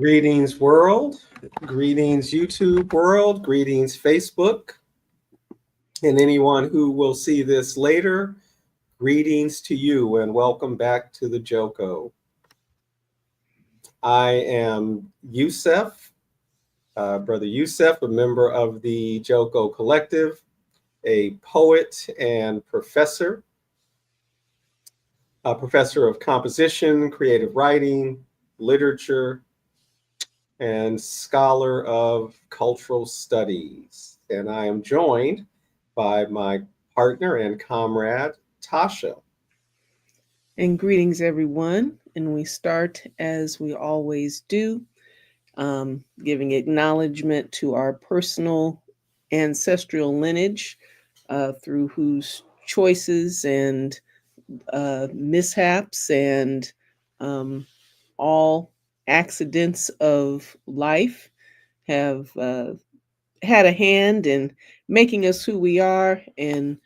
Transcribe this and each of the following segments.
Greetings, world. Greetings, YouTube world. Greetings, Facebook. And anyone who will see this later, greetings to you and welcome back to the Joko. I am Youssef, Brother Youssef, a member of the Joko Collective, a poet and a professor of composition, creative writing, literature, and scholar of cultural studies. And I am joined by my partner and comrade, Tasha. And greetings, everyone. And we start as we always do, giving acknowledgement to our personal ancestral lineage through whose choices and mishaps and all accidents of life have had a hand in making us who we are and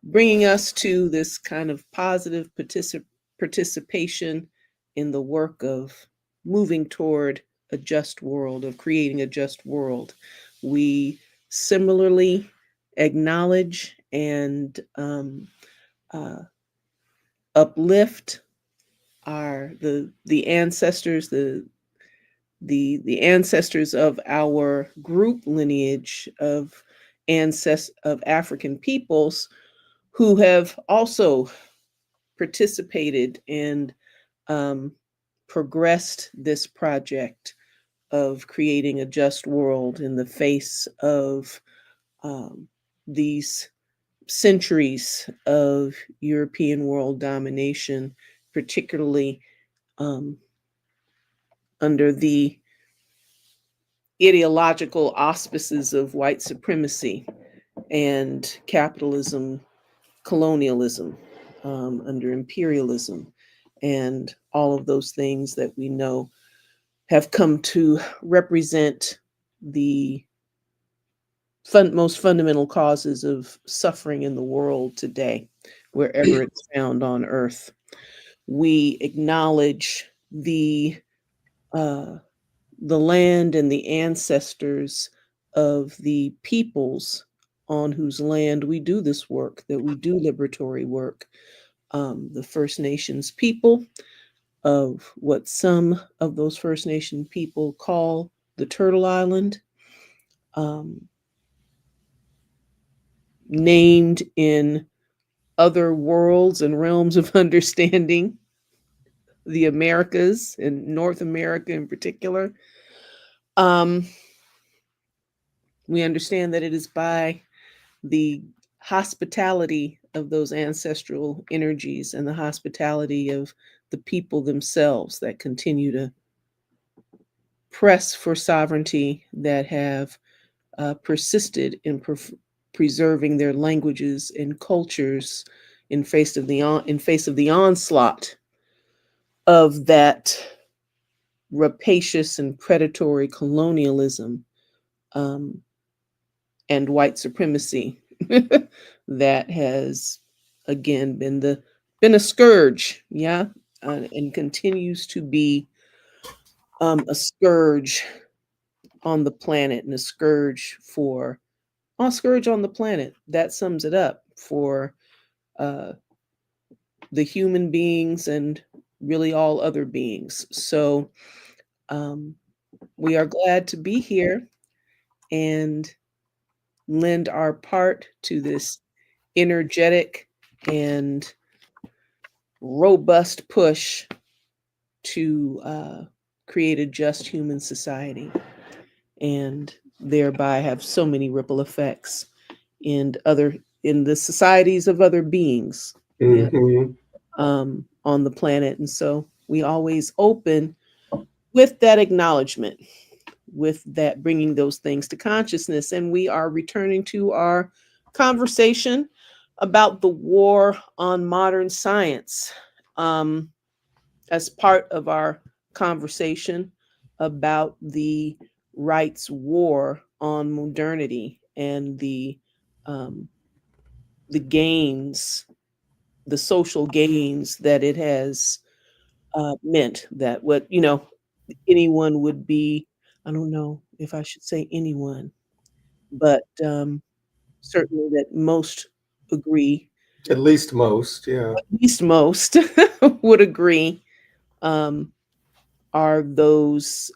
bringing us to this kind of positive participation in the work of moving toward a just world, of creating a just world. We similarly acknowledge and uh, uplift the ancestors, the ancestors of our group lineage of African peoples who have also participated and um, progressed this project of creating a just world in the face of um, these centuries of European world domination, particularly um, under the ideological auspices of white supremacy and capitalism, colonialism, under imperialism, and all of those things that we know have come to represent the most fundamental causes of suffering in the world today, wherever it's found on earth. We acknowledge uh, the land and the ancestors of the peoples on whose land we do this work, that we do liberatory work. The First Nations people of what some of those First Nation people call the Turtle Island, um, named in other worlds and realms of understanding, the Americas and North America in particular. Um, we understand that it is by the hospitality of those ancestral energies and the hospitality of the people themselves that continue to press for sovereignty, that have persisted in preserving their languages and cultures in face of the onslaught of that rapacious and predatory colonialism, um, and white supremacy that has again been a scourge, yeah, and continues to be a scourge on the planet and a scourge on the planet. That sums it up for uh, the human beings and really all other beings. So um, we are glad to be here and lend our part to this energetic and robust push to create a just human society and thereby have so many ripple effects in the societies of other beings, yeah, Mm-hmm. on the planet. And so we always open with that acknowledgement, with that bringing those things to consciousness. And we are returning to our conversation about the war on modern science, um, as part of our conversation about the rights war on modernity and um, the gains, the social gains that it has meant. That what anyone would be, I don't know if I should say anyone, but certainly that most agree, At least most, yeah. at least most would agree, um, are those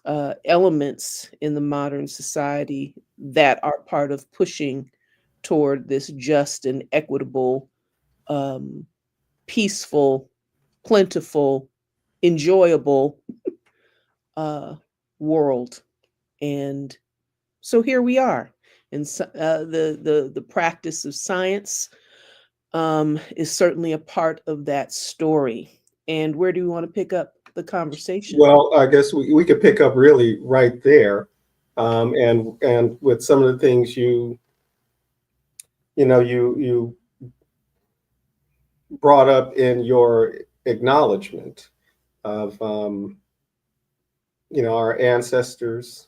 elements in the modern society that are part of pushing toward this just and equitable, um, peaceful, plentiful, enjoyable world. And so here we are. And the practice of science is certainly a part of that story. And where do we want to pick up the conversation? Well, I guess we could pick up really right there, and with some of the things you brought up in your acknowledgement of our ancestors,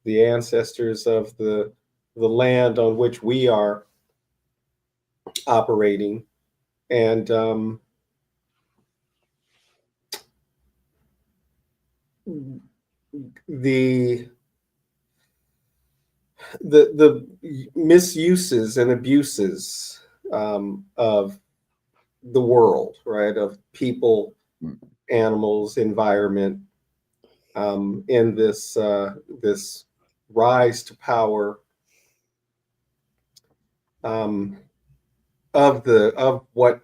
the ancestors of the land on which we are operating, and the the misuses and abuses of the world, right? Of people, animals, environment, in this rise to power um, of what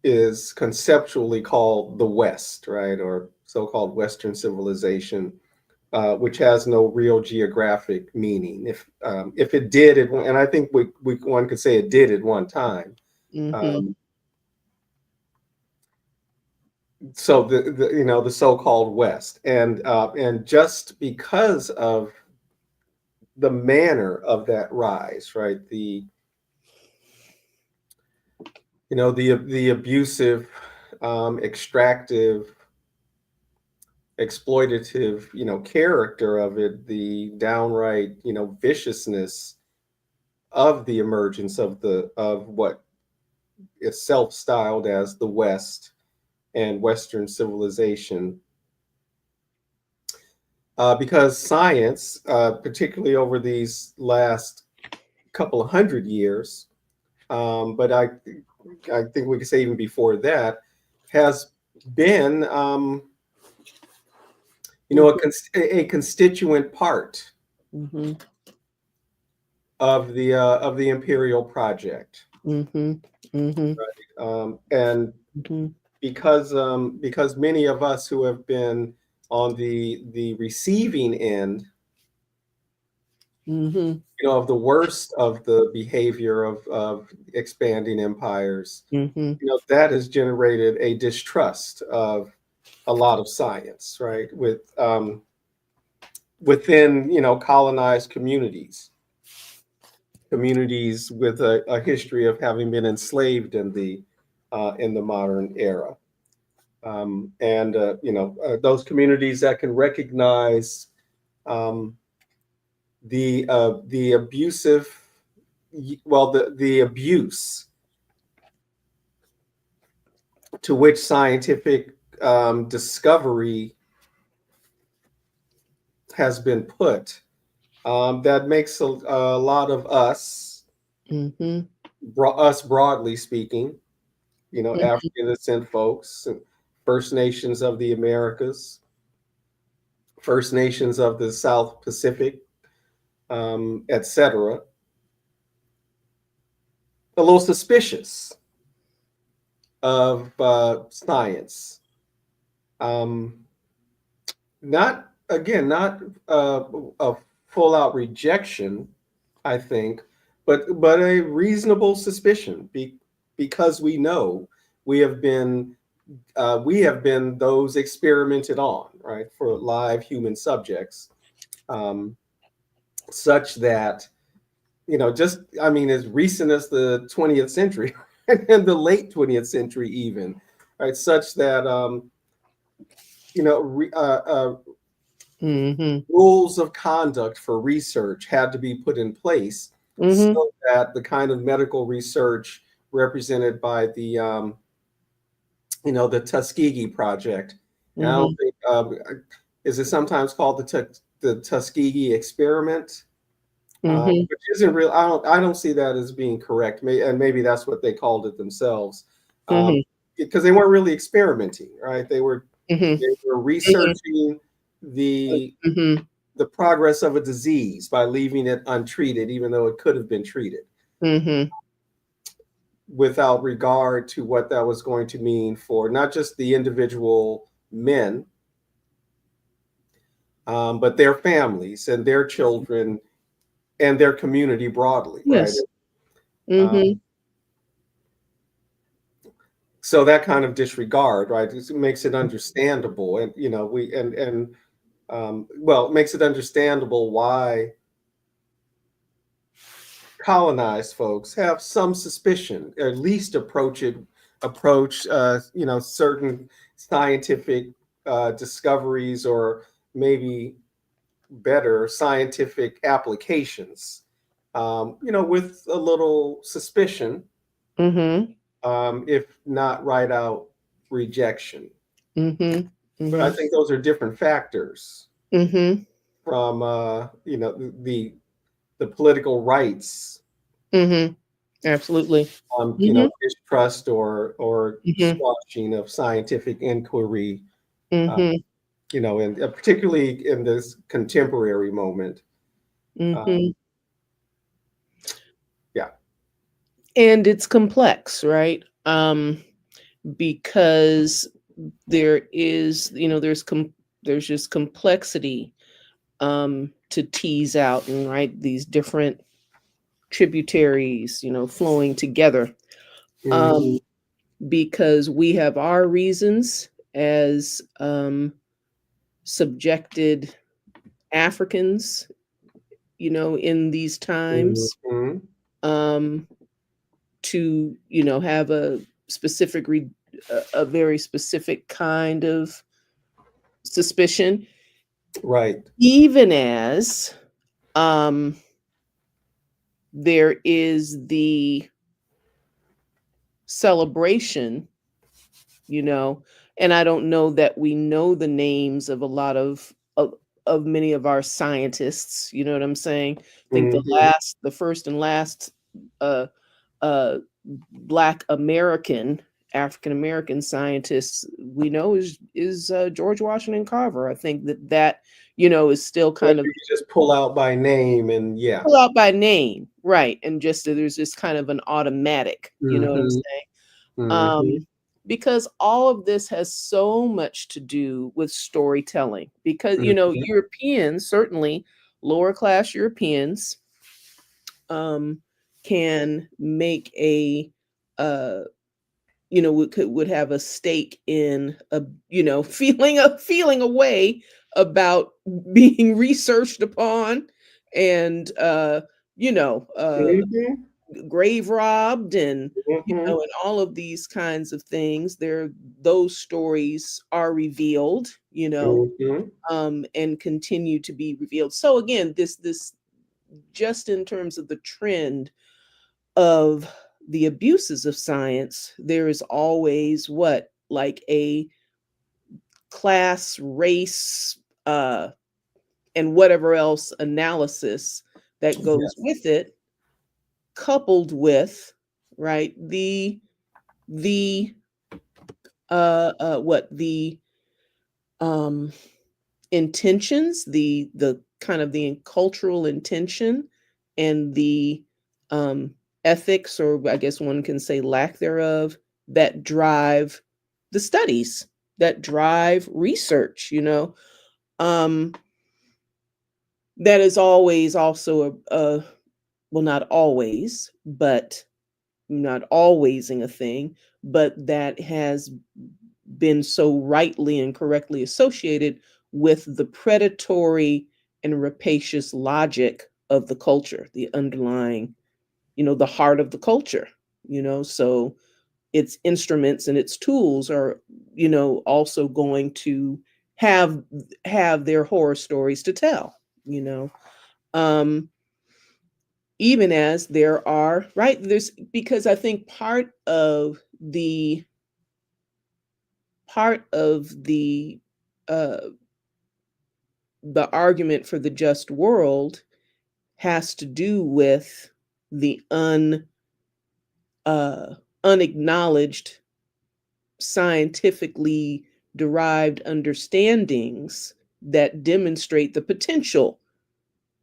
is conceptually called the West, right, or so-called Western civilization, which has no real geographic meaning. If it did, and I think one could say it did at one time. Mm-hmm. Um, so the so-called West, and just because of the manner of that rise, right, the abusive, extractive, exploitative, character of it, the downright, viciousness of the emergence of what is self-styled as the West and Western civilization. Because science, particularly over these last couple of hundred years, but I think we could say even before that, has been Mm-hmm. a constituent part Mm-hmm. of the imperial project, Mm-hmm. Mm-hmm. and Mm-hmm. because many of us who have been on the receiving end, Mm-hmm. of the worst of the behavior of expanding empires, Mm-hmm. that has generated a distrust of a lot of science, right? Within colonized communities with a history of having been enslaved in the modern era, and those communities that can recognize um, the abusive, well, the abuse to which scientific discovery has been put, that makes a lot of us, Mm-hmm. us broadly speaking, Mm-hmm. African descent folks, First Nations of the Americas, First Nations of the South Pacific, etc., a little suspicious of science. Um, not again, not a full out rejection, I think, but a reasonable suspicion, because we know we have been we have been those experimented on, right, for live human subjects, um, such that just, I mean, as recent as the 20th century and the late 20th century even, right, such that you know re, Mm-hmm. rules of conduct for research had to be put in place Mm-hmm. so that the kind of medical research represented by the Tuskegee Project And I don't Mhm. think is it sometimes called the Tuskegee experiment, Mhm. which isn't real. I don't see that as being correct. And maybe that's what they called it themselves, um, Mhm. because they weren't really experimenting, right? Mhm. They were Mhm. researching the Mhm. the progress of a disease by leaving it untreated, even though it could have been treated, Mhm. without regard to what that was going to mean for not just the individual men, but their families and their children and their community broadly, right? Yes. Uh, Mhm. so that kind of disregard, right, makes it understandable, and we and well, it makes it understandable why colonized folks have some suspicion, or at least approach certain scientific discoveries, or maybe better scientific applications, with a little suspicion, Mhm. if not right out rejection. Mhm. But I Mhm. think those are different factors Mhm. from the political rights, Mhm. Absolutely. Mhm. distrust or Mhm. squashing of scientific inquiry, uh, Mhm. and particularly in this contemporary moment. Uh, Mhm. yeah. And it's complex, right? Because there is, there's just complexity to tease out, and right, these different tributaries, flowing together. Mhm. Um, because we have our reasons as subjected Africans, in these times, Mhm. um, to, have a specific, a very specific kind of suspicion, Right. even as um, there is the celebration, you know, and I don't know that we know the names of a lot of many of our scientists, you know what I'm saying? I think Mhm. the first and last uh uh Black American, African American scientists we know is George Washington Carver. I think that is still What kind of you can just pull out by name, and yeah. pull out by name, right? And just there's just kind of an automatic, you know what I'm Mhm. saying? Mhm. Um, because all of this has so much to do with storytelling. Because Mhm. Europeans, certainly lower class Europeans, um, can make a uh, would have a stake in a feeling a way about being researched upon, and you know uh Mhm. grave robbed, and Mhm. and all of these kinds of things. Those stories are revealed, Mhm. and continue to be revealed. So again, this just in terms of the trend of the abuses of science, there is always what, like, a class, race, and whatever else analysis that goes Yes. with it, coupled with, right, the what um intentions, the kind of the cultural intention, and the um ethics, or I guess one can say lack thereof, that drive the studies, that drive research, um that is always also a well, not always, but not alwaysing a thing, but that has been so rightly and correctly associated with the predatory and rapacious logic of the culture, the underlying, the heart of the culture, so its instruments and its tools are, also going to have have their horror stories to tell, you know. Um, Even as there are, right, there's, because I think part of the uh, the argument for the just world has to do with the uh, unacknowledged scientifically derived understandings that demonstrate the potential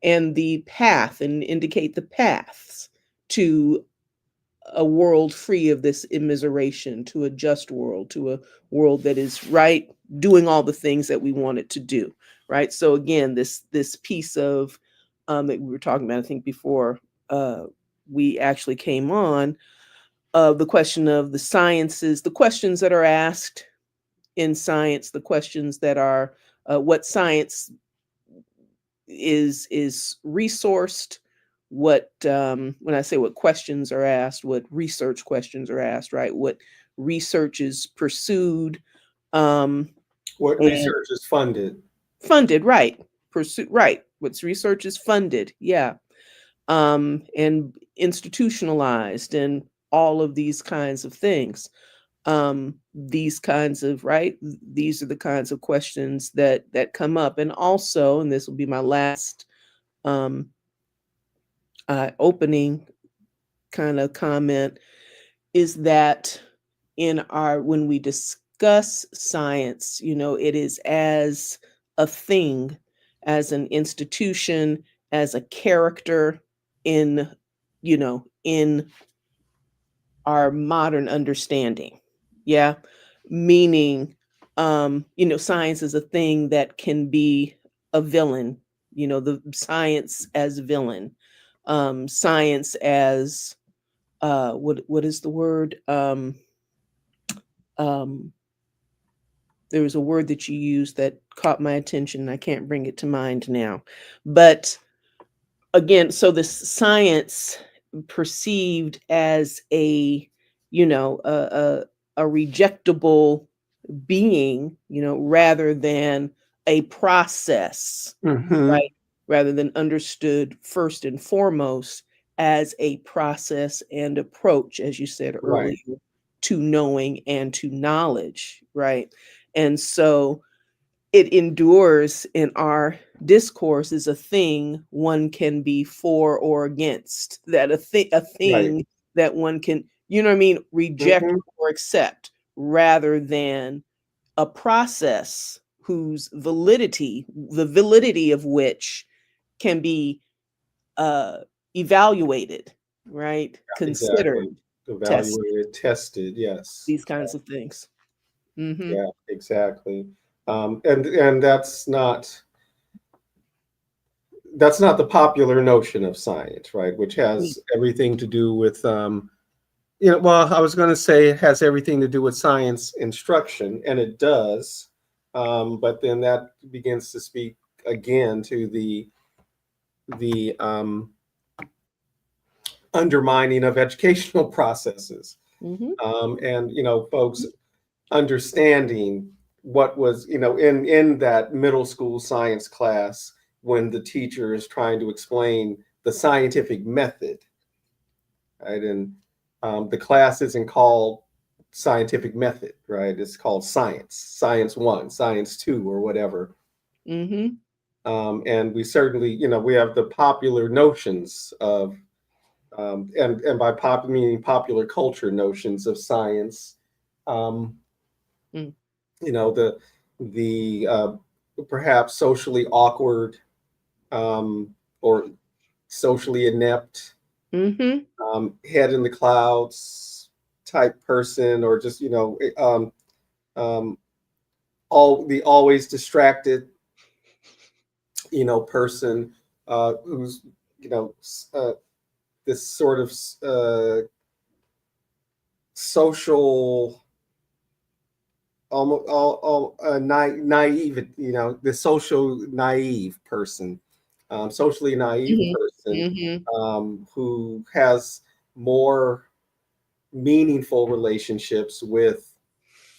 and the path and indicate the paths to a world free of this immiseration, to a just world, to a world that is right, doing all the things that we want it to do. Right. So again, this piece of that we were talking about, I think before we actually came on, of the question of the sciences, the questions that are asked in science, the questions that are what science is resourced, what when I say what questions are asked, what research questions are asked, right? What research is pursued, um, What and research is funded? funded, right? Pursue, right? What's research is funded, yeah, and institutionalized, and all of these kinds of things. These kinds of right. These are the kinds of questions that come up, and also, and this will be my last um, opening kind of comment, is that in our when we discuss science, it is as a thing, as an institution, as a character in in our modern understanding. Yeah. Meaning, science is a thing that can be a villain, the science as villain, science as what is the word? Um there was a word that you used that caught my attention. I can't bring it to mind now. But again, so this science perceived as a, a rejectable being, rather than a process, Hmm. right? Rather than understood first and foremost as a process and approach, as you said earlier, Right. to knowing and to knowledge, right? And so it endures in our discourse as a thing one can be for or against, that a Right. thing that one can, what I mean, reject Hmm. or accept, rather than a process whose validity, the validity of which can be uh, evaluated, right? Considered, Exactly. tested, Evaluated, tested. Yes. these kinds of things. Hmm. Yeah. Exactly. And that's not the popular notion of science, right? Which has everything to do with well, I was going to say it has everything to do with science instruction, and it does. But then that begins to speak again to the undermining of educational processes, Hmm. and folks understanding what was in that middle school science class when the teacher is trying to explain the scientific method, right? And the class isn't called scientific method, right? It's called science one, science two, or whatever. Hmm. And we certainly, we have the popular notions of, and by pop meaning popular culture notions of science. Um, Mm. the perhaps socially awkward, um, or socially inept, Hmm. head in the clouds type person, or just um, all the always distracted person, who's you know this sort of social, almost all naive, the social naive person, socially naive Mhm, person, mhm, who has more meaningful relationships with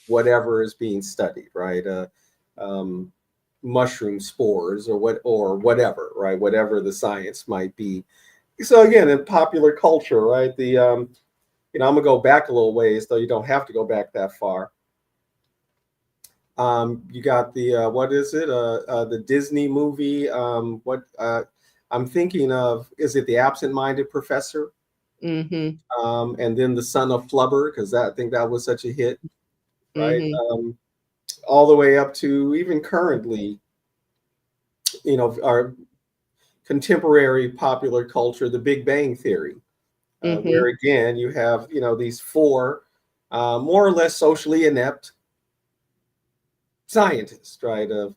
whatever is being studied, right? Um, Mushroom spores, or whatever, right? Whatever the science might be. So again, in popular culture, right? I'm gonna go back a little ways, though you don't have to go back that far. You got the what is it? The Disney movie. I'm thinking of, is it The Absent-Minded Professor? Mm-hmm. And then The Son of Flubber, because I think that was such a hit, right? Mm-hmm. All the way up to even currently, our contemporary popular culture, The Big Bang Theory, Mm-hmm. where again you have these four more or less socially inept scientists, right? Of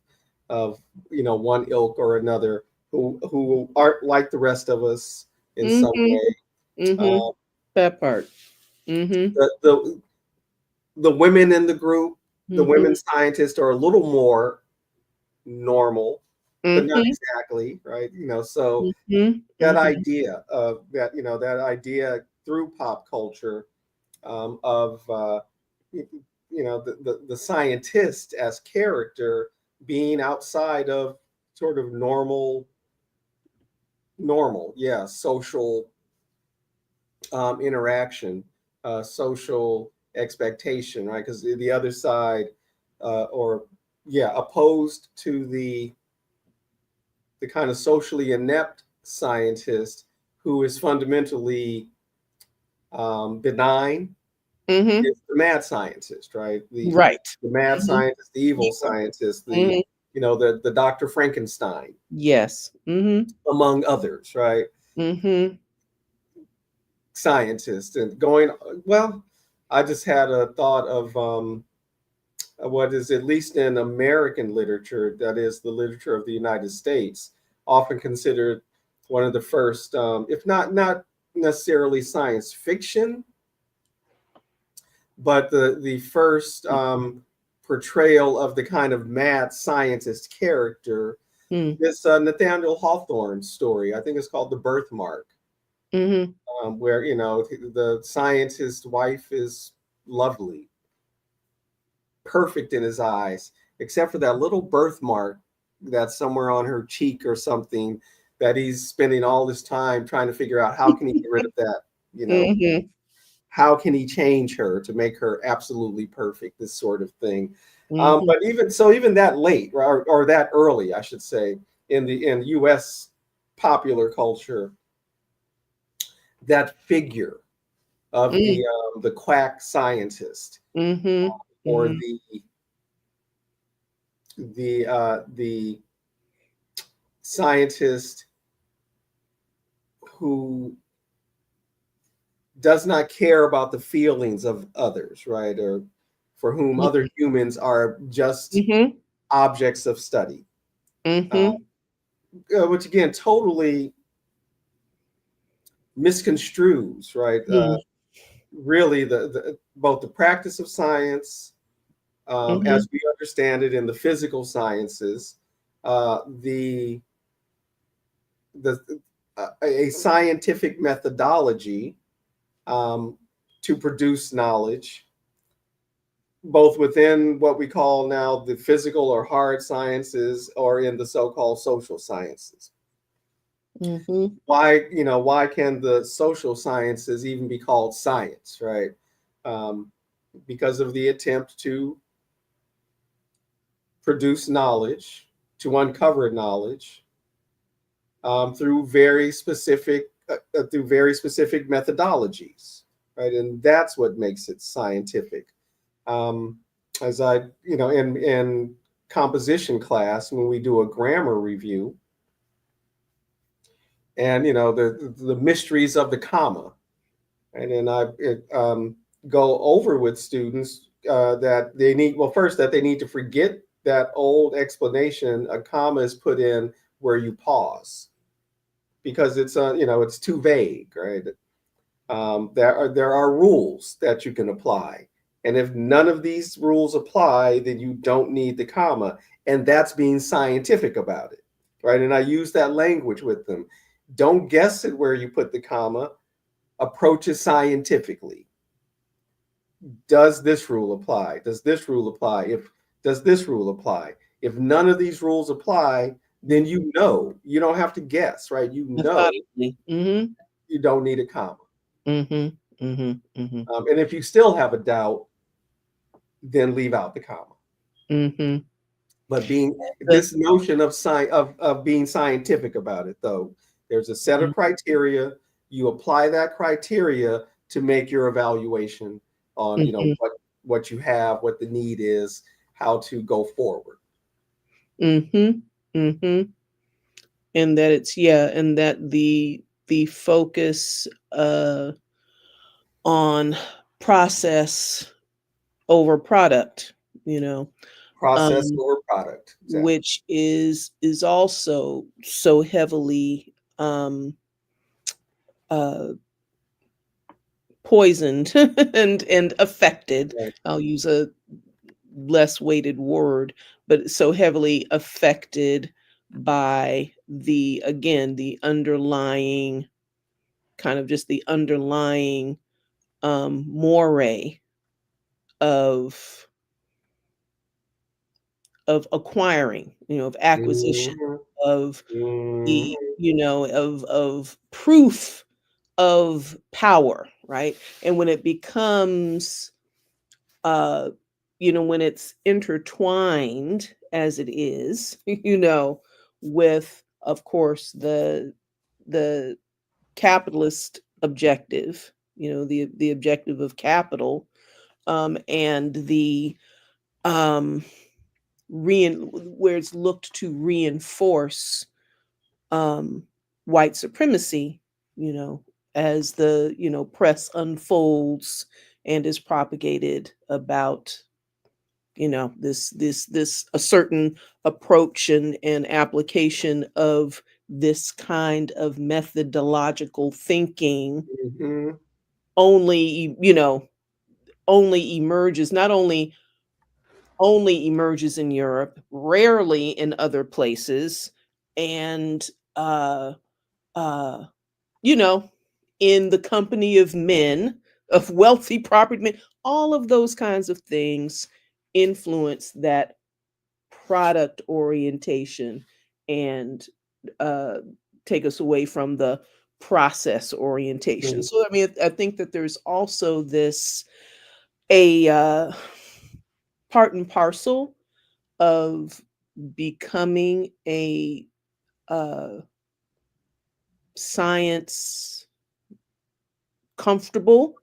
one ilk or another who aren't like the rest of us in some Mm-hmm. way. Mm-hmm. Uh, That part. Mm-hmm. the the women in the group, the Mm-hmm. women scientists are a little more normal, but not Mm-hmm. exactly, right? So Mm-hmm. that Mm-hmm. idea of that idea through pop culture of the scientist as character being outside of sort of normal, yeah, social interaction, social expectation, right? Because the other side, or yeah, opposed to the kind of socially inept scientist who is fundamentally benign, Mm-hmm. is the mad scientist, right? Right. The mad Mm-hmm. scientist, the evil Evil. scientist, Mm-hmm. the Dr. Frankenstein, Yes. Mm-hmm. among others, right? Mm-hmm. Scientist and going well. I just had a thought of what is, at least in American literature, that is the literature of the United States, often considered one of the first, if not necessarily science fiction, but the first portrayal of the kind of mad scientist character. This Nathaniel Hawthorne story, I think it's called The Birthmark, Mm-hmm. where the scientist's wife is lovely, perfect in his eyes, except for that little birthmark that's somewhere on her cheek or something, that he's spending all this time trying to figure out how can he get rid of that. You know, Mm-hmm. how can he change her to make her absolutely perfect? This sort of thing. Mm-hmm. But even so, even that late, or that early, I should say, in U.S. popular culture, that figure of the quack scientist, Mm-hmm. or Mm-hmm. the scientist who does not care about the feelings of others, right? Or for whom other humans are just Mm-hmm. objects of study, uh, Mm-hmm. which again totally misconstrues, right? Really, the both the practice of science, Mm-hmm. as we understand it in the physical sciences, the a scientific methodology um, to produce knowledge, both within what we call now the physical or hard sciences, or in the so-called social sciences. Mm-hmm. Why can the social sciences even be called science, right? Um, because of the attempt to produce knowledge, to uncover knowledge through very specific methodologies, right? And that's what makes it scientific. Um, as I, in composition class, when we do a grammar review, and the mysteries of the comma, and then go over with students that they need, well, first, that they need to forget that old explanation: a comma is put in where you pause, because it's too vague, right? There are rules that you can apply, and if none of these rules apply, then you don't need the comma, and that's being scientific about it, right? And I use that language with them. Don't guess at where you put the comma. Approach it scientifically. Does this rule apply? Does this rule apply? If does this rule apply? If none of these rules apply, then you don't have to guess, right? Methodically. Mm-hmm. You don't need a comma. Mm-hmm. Mm-hmm. Mm-hmm. And if you still have a doubt, then leave out the comma. Mhm. But being The this notion of of being scientific about it, though, there's a set of mm, criteria. You apply that criteria to make your evaluation on, mhm, what you have, what the need is, how to go forward. mhm, mhm, and that it's yeah, and that the focus, on process over product, you know, Process um, over product. Exactly. which is also so heavily, uh, poisoned and affected. Right. I'll use a less weighted word, but so heavily affected by the again, the underlying kind of just the underlying, moray of acquiring, of acquisition, Mhm. of Mhm. of proof of power, right? And when it becomes, uh, when it's intertwined as it is, with, of course, the capitalist objective, the objective of capital, and the um, where it's looked to reinforce, um, white supremacy, you know, as the press unfolds and is propagated about this a certain approach and application of this kind of methodological thinking Mhm. only only emerges not only emerges in Europe, rarely in other places, and uh, uh, you know, in the company of men, of wealthy property men, all of those kinds of things influence that product orientation and uh, take us away from the process orientation. Mhm. So, I mean, I think that there's also this a part and parcel of becoming a uh, science comfortable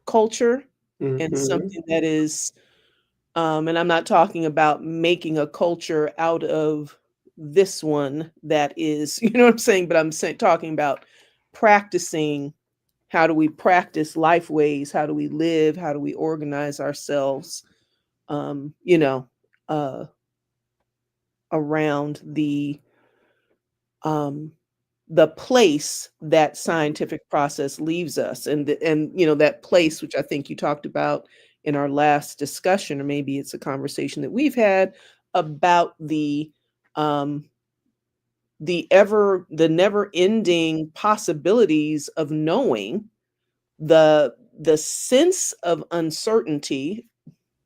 culture and Mhm. something that is, and I'm not talking about making a culture out of this one that is, you know what I'm saying, but I'm saying talking about practicing. How do we practice life ways? How do we live? How do we organize ourselves? Um, you know, uh, around um, the place that scientific process leaves us, and that place which I think you talked about in our last discussion, or maybe it's a conversation that we've had about um, the never ending possibilities of knowing, the sense of uncertainty,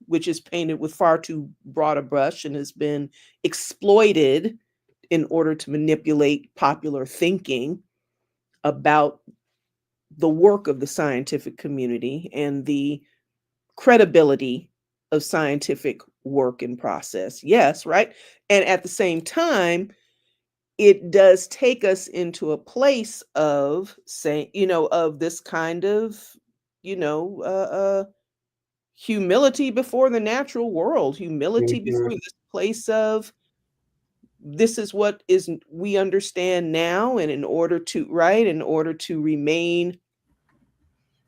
which is painted with far too broad a brush and has been exploited in order to manipulate popular thinking about the work of the scientific community and the credibility of scientific work and process. Yes, right? And at the same time, it does take us into a place of saying, of this kind of, you know, uh, uh, humility before the natural world, humility before Mhm. this place of this is what is we understand now, and in order to remain,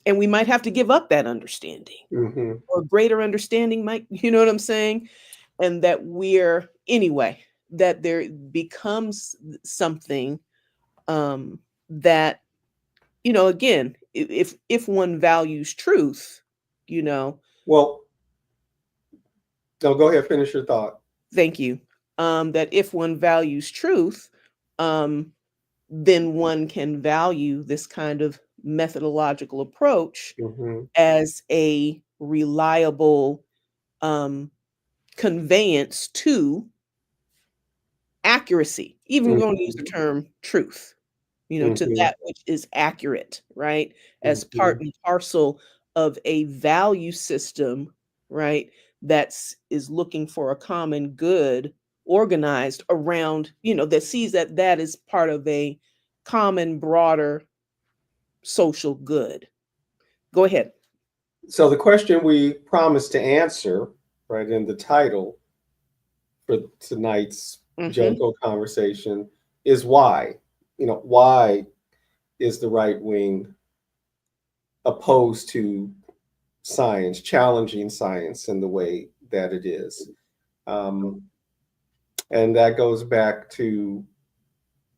and we might have to give up that understanding, Mhm. or greater understanding might, you know what I'm saying? And that we're anyway, that there becomes something, that, again, if one values truth, you know, Well, no, go ahead, finish your thought. thank you. That if one values truth, um, then one can value this kind of methodological approach Mhm. as a reliable, um, conveyance to accuracy, even if we don't use the Mhm. term truth, to Mhm. that which is accurate, right? As part Mhm. and parcel of a value system, right? that's is looking for a common good organized around, that sees that that is part of a common broader social good. Go ahead. So the question we promised to answer, right, in the title for tonight's Mm-hmm. Joko conversation is why. Why is the right wing opposed to science, challenging science in the way that it is? Um, and that goes back to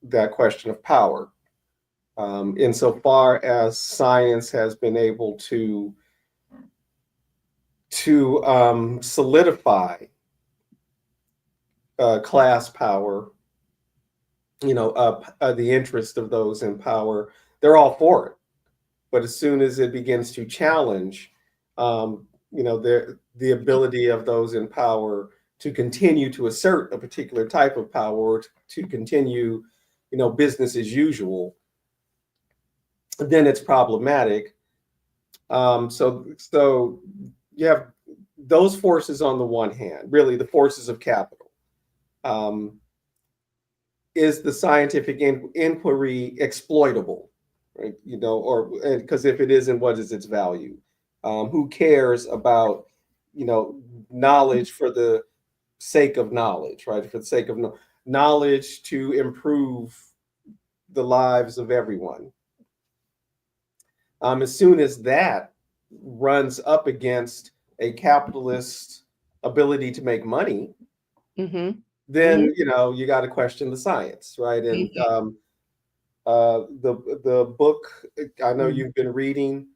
that question of power. Insofar as science has been able to solidify class power, the interest of those in power, they're all for it. But as soon as it begins to challenge, the ability of those in power to continue to assert a particular type of power, or to continue, business as usual, then it's problematic. So you have those forces on the one hand, really the forces of capital. Um, is the scientific inquiry exploitable, right? Or because if it isn't, what is its value? Who cares about, you know, knowledge for the sake of knowledge, right? For the sake of knowledge to improve the lives of everyone. As soon as that runs up against a capitalist ability to make money, Mm-hmm. Mm-hmm. then you got to question the science, right? And Mm-hmm. the book I know you've been reading,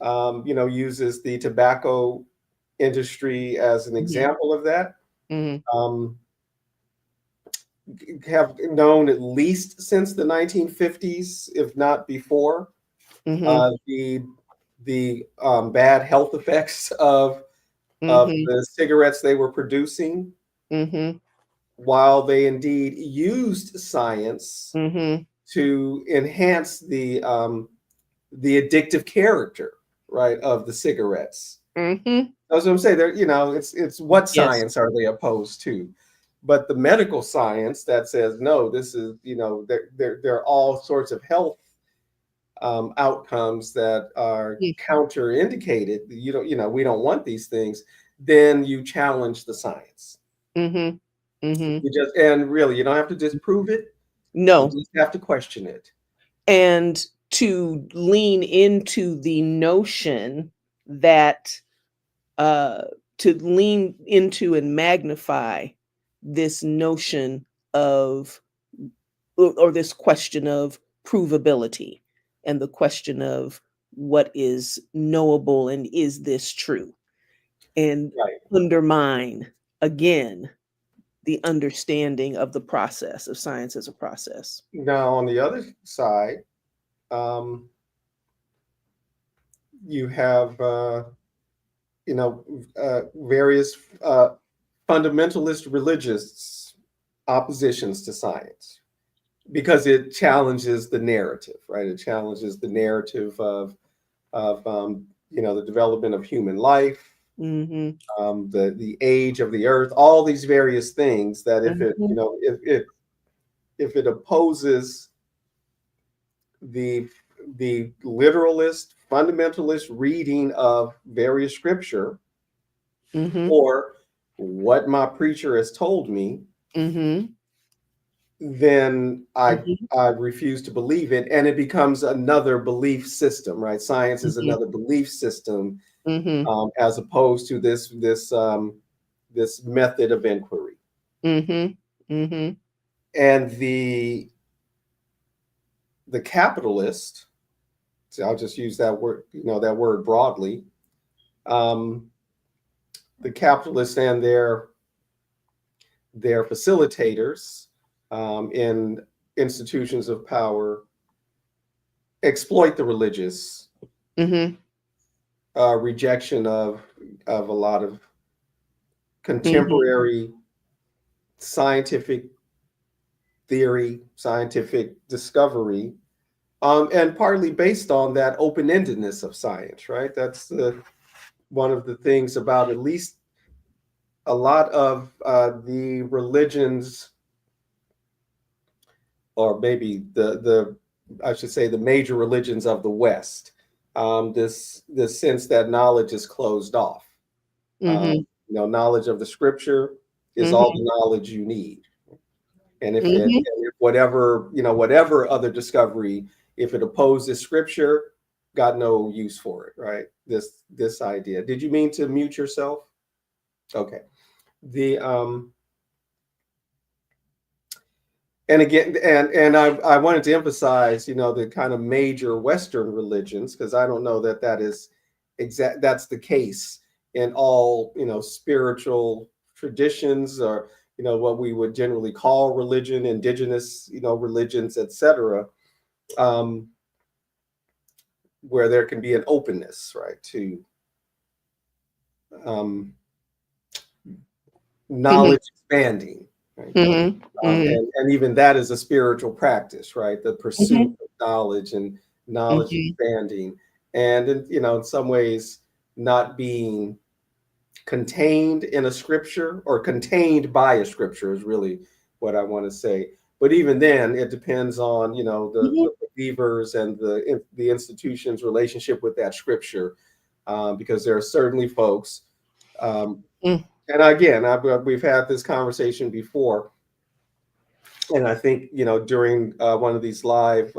uses the tobacco industry as an Mm-hmm. example of that. Mm-hmm. Um, have known at least since the 1950s, if not before, Mm-hmm. the bad health effects of Mm-hmm. the cigarettes they were producing, Mm-hmm. while they indeed used science Mm-hmm. to enhance the addictive character, right, of the cigarettes. Mm-hmm. That's what I'm saying. It's what Yes. science are they opposed to? But the medical science that says no, this is there are all sorts of health outcomes that are counterindicated. We don't want these things. Then you challenge the science. Mm-hmm. Mm-hmm. You just and really you don't have to disprove it. You No. just have to question it. And to lean into the notion that uh to lean into and magnify this notion of, or this question of provability, and the question of what is knowable and is this true, and Right. undermine again the understanding of the process of science as a process. Now on the other side, um, you have various fundamentalist religious oppositions to science because it challenges the narrative, right? It challenges the narrative of the development of human life, Mm-hmm. the age of the earth, all these various things that if it Mm-hmm. if it opposes the the literalist fundamentalist reading of various scripture, Mm-hmm. or what my preacher has told me, Mm-hmm. then I Mm-hmm. I refuse to believe it, and it becomes another belief system, right? Science is Mm-hmm. another belief system, Mm-hmm. as opposed to this method of inquiry. Mm-hmm. Mm-hmm. And the capitalist, so I'll just use that word broadly. Um, the capitalists and their facilitators in institutions of power exploit the religious Mm-hmm. rejection of a lot of Mm-hmm. contemporary scientific theory, scientific discovery, and partly based on that open-endedness of science. Right, that's one of the things about at least a lot of the religions, or maybe the I should say the major religions of the West, this sense that knowledge is closed off. Um, Mhm. knowledge of the Scripture is all Mhm. the knowledge you need, and Mhm. if whatever whatever other discovery, if it opposes Scripture, got no use for it, right? This idea. Did you mean to mute yourself? Okay. The and again, and I wanted to emphasize, the kind of major Western religions, because I don't know that that's the case in all, spiritual traditions, or what we would generally call religion, indigenous, religions, etc. Um, where there can be an openness, right, to um, Mhm. knowledge expanding, right? Mhm. Mhm. And even that is a spiritual practice, right? The pursuit Mhm. of knowledge and knowledge Mhm. expanding, and in some ways not being contained in a scripture, or contained by a scripture, is really what I want to say. But even then, it depends on Mhm. the believers and the institution's relationship with that scripture, because there are certainly folks. Um, Mm. and again, we've had this conversation before, and I think during one of these live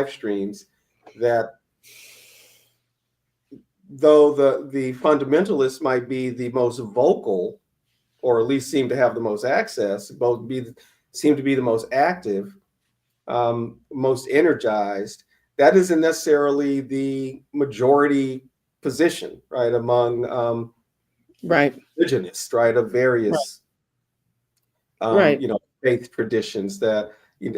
streams, that though the fundamentalists might be the most vocal, or at least seem to have the most access, seem to be the most active, most energized. That isn't necessarily the majority position, right, among Right. religionists, right, of Right. various Right. faith traditions that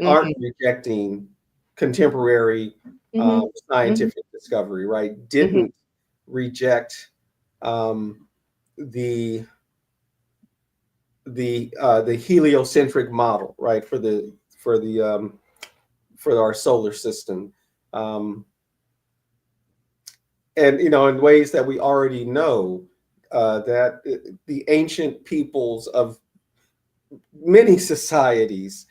aren't Mhm. rejecting contemporary Mhm. Mhm. scientific discovery, right? Mhm. Didn't reject um, the the heliocentric model, right, for the for our solar system, um, and in ways that we already know, that the ancient peoples of many societies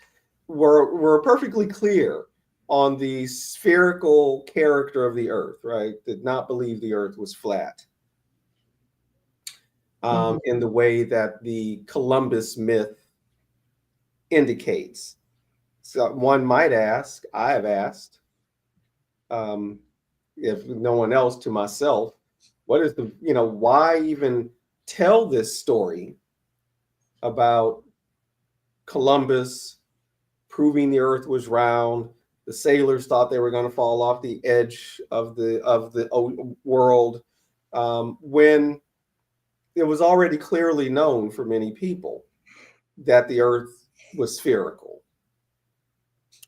were perfectly clear on the spherical character of the earth, right? Did not believe the earth was flat, Mhm. in the way that the Columbus myth indicates. So one might ask, I have asked, um, if no one else, to myself, what is why even tell this story about Columbus proving the earth was round? The sailors thought they were going to fall off the edge of the world, when it was already clearly known for many people that the earth was spherical.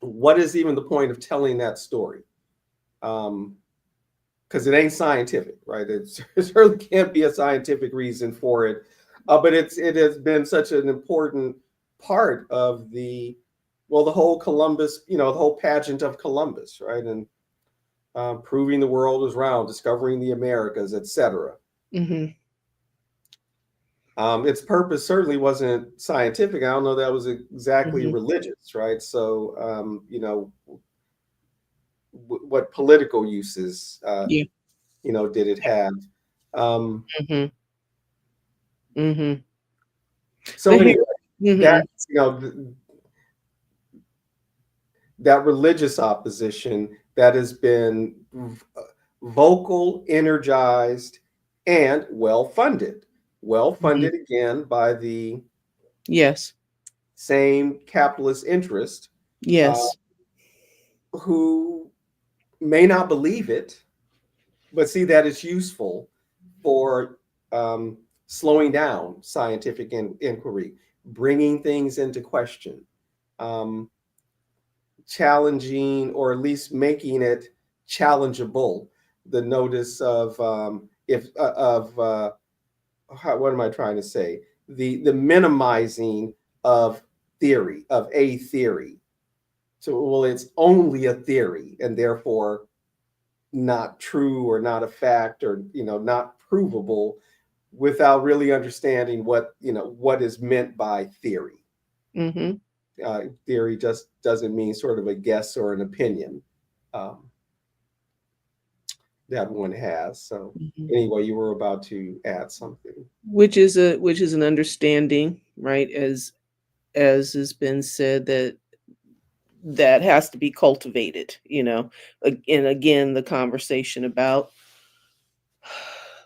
What is even the point of telling that story? Um, because it ain't scientific, right? It certainly can't be a scientific reason for it, but it has been such an important part of the whole Columbus, the whole pageant of Columbus, right? And proving the world is round, discovering the Americas, etc. Mhm. Its purpose certainly wasn't scientific. I don't know that was exactly Mhm. religious, right? So, what political uses, Yeah. did it have? Um, Mhm. Mhm. so The here. anyway, that Mhm. you know th- that religious opposition that has been vocal, energized, and well funded. Well Mhm. funded again by the Yes. same capitalist interest, uh, Yes. who may not believe it, but see that it's useful for um, slowing down scientific inquiry, bringing things into question, um, challenging, or at least making it challengeable. The notice of if of what am I trying to say? The minimizing of theory, of a theory. So, well, it's only a theory, and therefore not true, or not a fact, or not provable. without really understanding what is meant by theory. Mm-hmm. Theory just doesn't mean sort of a guess or an opinion um, that one has. So Mm-hmm. anyway, you were about to add something. Which is an understanding, right? As has been said, that has to be cultivated, and again, the conversation about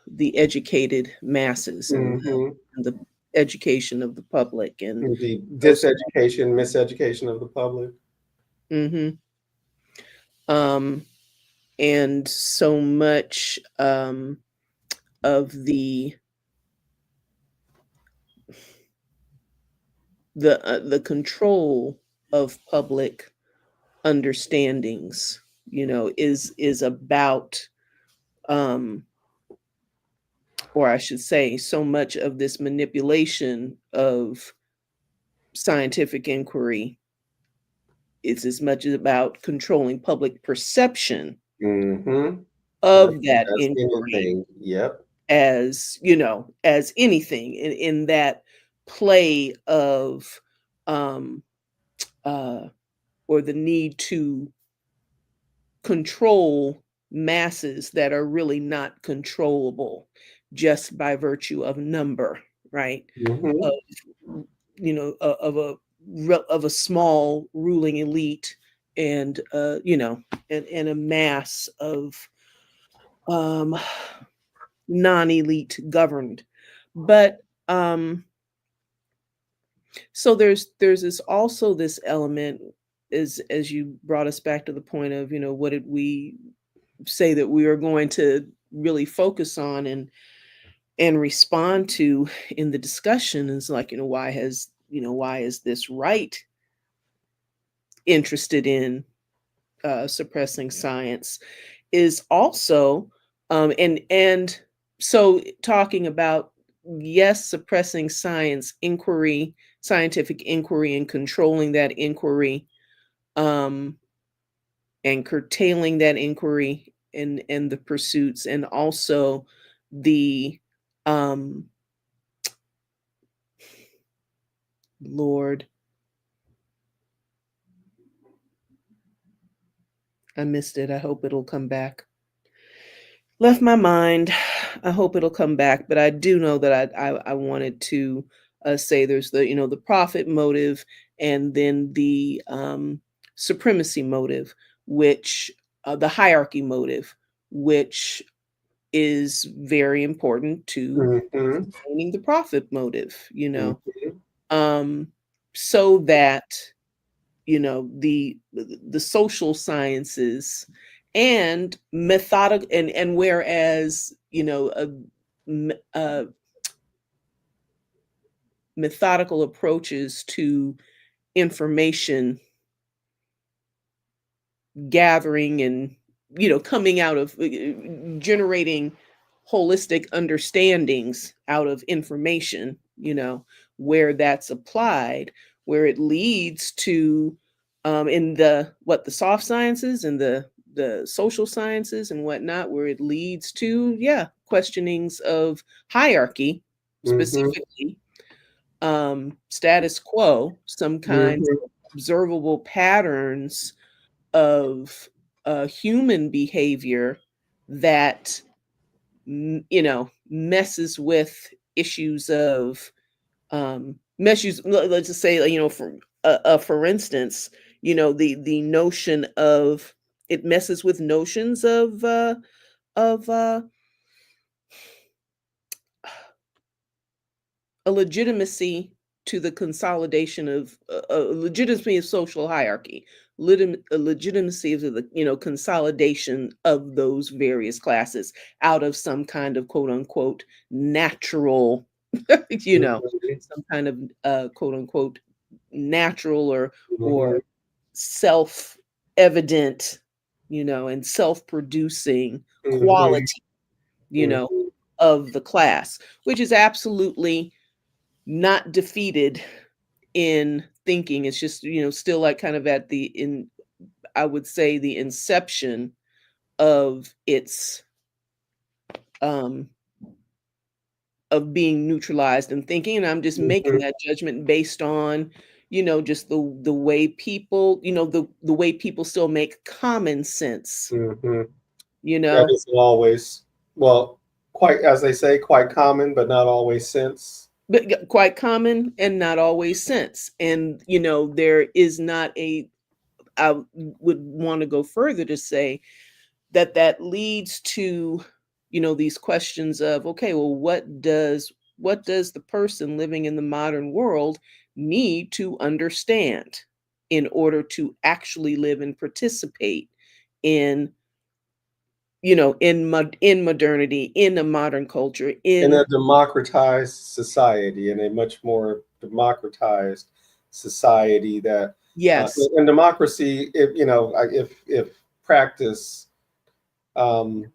the educated masses Hmm. and the education of the public and The those. diseducation, miseducation of the public. Hmm. um and so much of the control of public understandings, is about, um or I should say, so much of this manipulation of scientific inquiry is as much as about controlling public perception Hmm. of that As inquiry, anything. Yep. as anything in that play of, um uh or the need to control masses that are really not controllable just by virtue of number, right? Of, Hmm. of a small ruling elite, and and a mass of, um non-elite governed. But so there's this also this element, as you brought us back to the point of, what did we say that we are going to really focus on and respond to in the discussion, is like, why is this right interested in suppressing science, is also, and so talking about, yes, suppressing scientific inquiry, and controlling that inquiry, um and curtailing that inquiry, and the pursuits, and also the, um Lord, I missed it. I hope it'll come back. Left my mind. I hope it'll come back, but I do know that I wanted to say there's the profit motive, and then the, supremacy motive, which, the hierarchy motive, which is very important to Hmm. sustaining the profit motive, Hmm. um, so that, the social sciences and methodic, and whereas, m- uh, methodical approaches to information gathering, and coming out of, generating holistic understandings out of information, where that's applied, where it leads to, in the soft sciences and the social sciences and whatnot, where it leads to, yeah, questionings of hierarchy, Hmm. specifically, status quo, some kinds Hmm. of observable patterns of, human behavior that, messes with issues of, let's just say, for instance, the notion of, it messes with notions of a legitimacy to the consolidation of, a legitimacy of social hierarchy, a legitimacy of the, consolidation of those various classes out of some kind of quote unquote natural, you know, some kind of, quote unquote natural, or Hmm. self evident, and self producing Hmm. quality, you know, Hmm. of the class, which is absolutely not defeated in thinking. It's just, still like kind of at the in I would say the inception of its, um of being neutralized and thinking, and I'm just making Mhm, that judgment based on, just the way people, the way people still make common sense, mhm. you That know. isn't always, well, quite, as they say, quite common, but not always sense. But quite common and not always sense. And there is not a I would want to go further to say that leads to these questions of, okay, well, what does the person living in the modern world need to understand in order to actually live and participate in in modernity, in a modern culture, In in a democratized society, in a much more democratized society that, yes. and democracy, if if practiced um,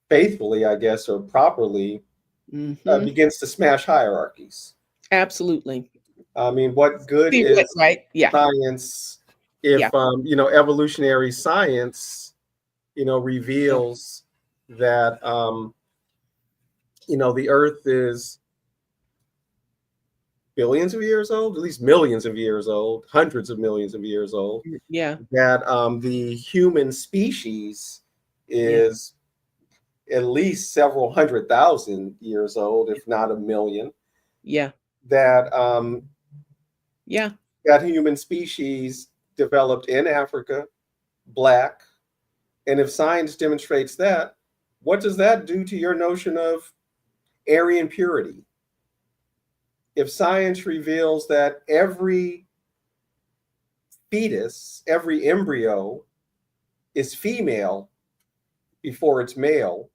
faithfully, I guess, or properly, Hmm. begins to smash hierarchies. Absolutely. I mean, what good See what, is right? Yeah. science Yeah. if evolutionary science Yeah. reveals that the Earth is billions of years old, at least millions of years old, hundreds of millions of years old, Yeah. that the human species Yeah. is at least several 100,000 years old, if not a million, Yeah. that Yeah. that human species developed in Africa, black, and if science demonstrates that, what does that do to your notion of Aryan purity? If science reveals that every fetus, every embryo is female before it's male,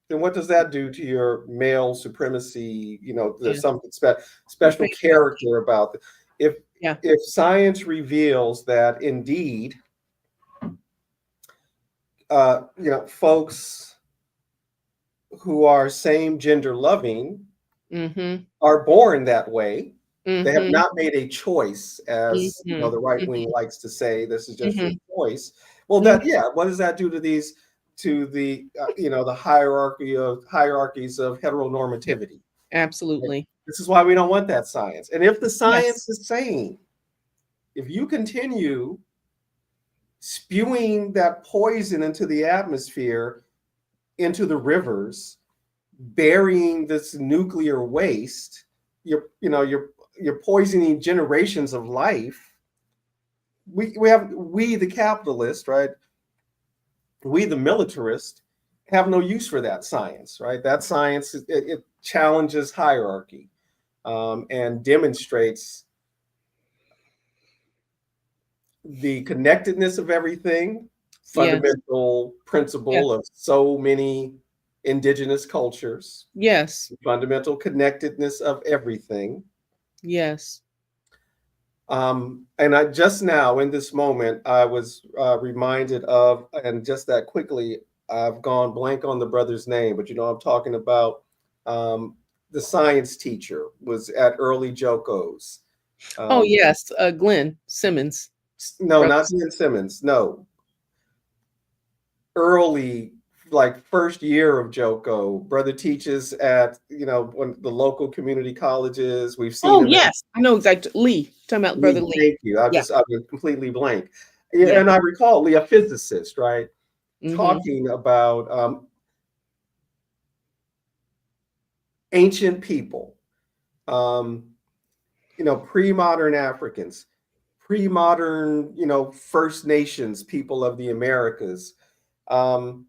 then what does that do to your male supremacy? There's Yeah. something The special patriarchy. character about it. If Yeah. if science reveals that indeed, folks who are same gender loving Mhm. are born that way. They have Mhm. not made a choice, as Mhm. the right wing Mhm. likes to say. This is just your Mhm. choice. Well, Mhm. yeah. What does that do to the the hierarchies of heteronormativity? Right? Absolutely. This is why we don't want that science. And if the Yes. science is saying, if you continue spewing that poison into the atmosphere, into the rivers, burying this nuclear waste, you're poisoning generations of life. We the capitalist, right? We the militarist have no use for that science, right? That science, it challenges hierarchy, and demonstrates the connectedness of everything, Yes. fundamental Yes. principle of so many indigenous cultures, Yes. fundamental connectedness of everything. Yes. And I just now, in this moment, I was reminded of, and just that quickly, I've gone blank on the brother's name, but I'm talking about, um, the science teacher was at early Joko's. Oh, Um, yes, Glenn Simmons, no, not brothers. Ian Simmons. No, early, like first year of Joko. Brother teaches at one the local community colleges. We've seen Oh, him at yes. I know exactly. Lee. Talking about Brother Lee. Lee. Thank you. Yeah. I've been completely blank. Yeah, Yeah. and I recall Lee, a physicist, right, Mhm. talking about ancient people, um, pre-modern Africans, pre-modern, First Nations people of the Americas, um,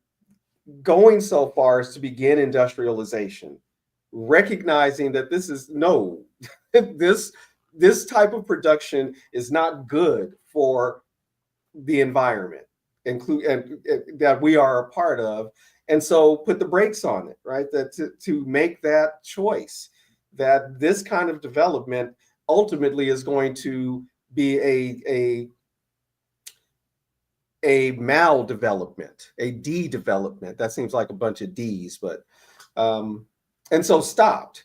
going so far as to begin industrialization, recognizing that this is no, this this type of production is not good for the environment, include and that we are a part of, and so put the brakes on it, right? That to make that choice, that this kind of development ultimately is going to be a maldevelopment, a de-development. That seems like a bunch of D's, but and so stopped,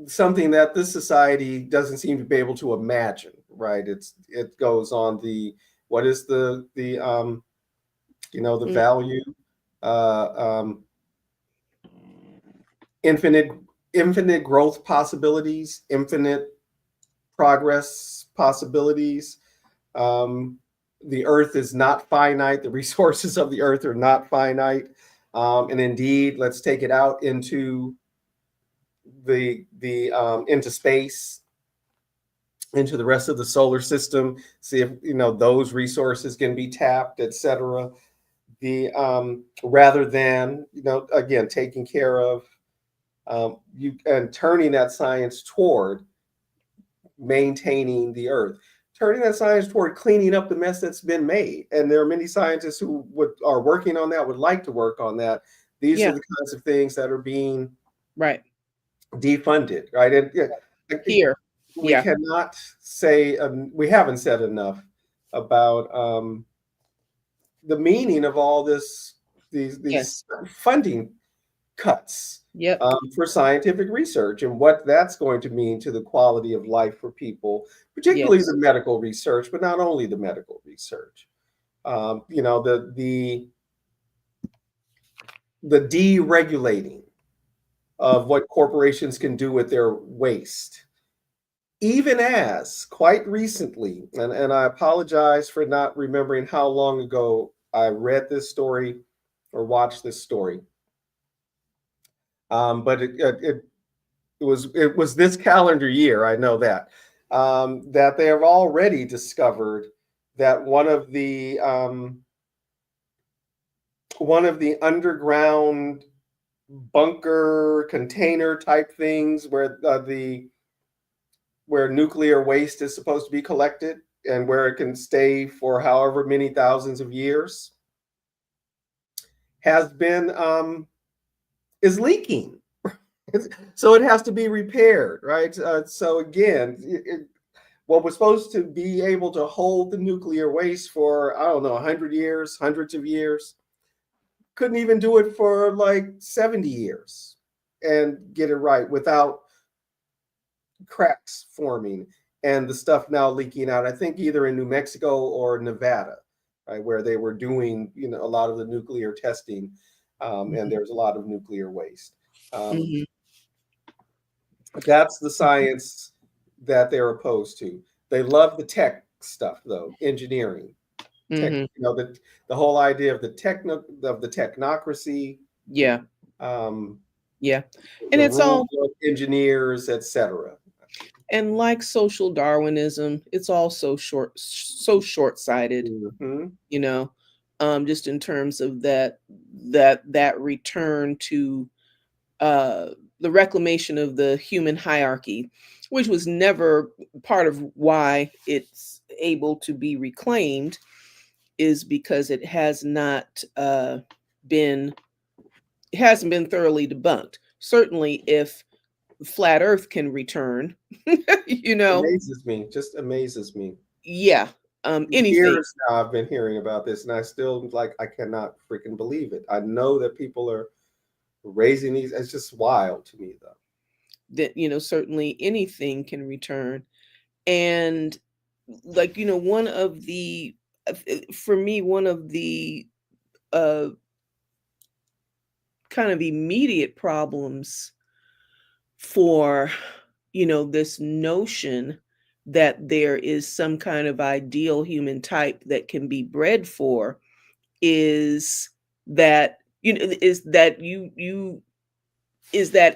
something that this society doesn't seem to be able to imagine, right? It goes on the, what is the Mm. value, uh, um, infinite infinite growth possibilities, infinite progress possibilities. Um, the earth is not finite. The resources of the earth are not finite. And indeed, let's take it out into the into space, into the rest of the solar system. See if those resources can be tapped, etc. The rather than again taking care of you and turning that science toward maintaining the earth, turning that science toward cleaning up the mess that's been made. And there are many scientists who are working on that, would like to work on that. These are Yeah. the kinds of things that are being Right. defunded, right? And Here. we Yeah. cannot say we haven't said enough about the meaning of all these Yes. funding cuts Yep. for scientific research and what that's going to mean to the quality of life for people, particularly Yes. the medical research, but not only the medical research. The deregulating of what corporations can do with their waste, even as quite recently, and I apologize for not remembering how long ago I read this story or watched this story, but it was this calendar year. I know that that they have already discovered that one of the underground bunker container type things where nuclear waste is supposed to be collected and where it can stay for however many thousands of years has been is leaking. So it has to be repaired, right? So again, what was supposed to be able to hold the nuclear waste for, I don't know, 100 years, hundreds of years, couldn't even do it for like 70 years and get it right without cracks forming and the stuff now leaking out. I think either in New Mexico or Nevada, right, where they were doing a lot of the nuclear testing, and there's a lot of nuclear waste. Hmm. That's the science that they're opposed to. They love the tech stuff, though, engineering, tech. Hmm. The whole idea of the technocracy, Yeah. um, Yeah. And the it's rule all, of engineers, etc. and like social Darwinism, it's also so short-sighted, Hmm. you know, just in terms of that return to uh, the reclamation of the human hierarchy, which was never part of why it's able to be reclaimed, is because it has not been it hasn't been thoroughly debunked. Certainly, if flat Earth can return, you know, Amazes me, just amazes me. yeah, anything. Years now I've been hearing about this, and I still I cannot freaking believe it. I know that people are raising these. It's just wild to me, though. That certainly anything can return. And like one of the for me, one of the uh kind of immediate problems for this notion that there is some kind of ideal human type that can be bred for is that is that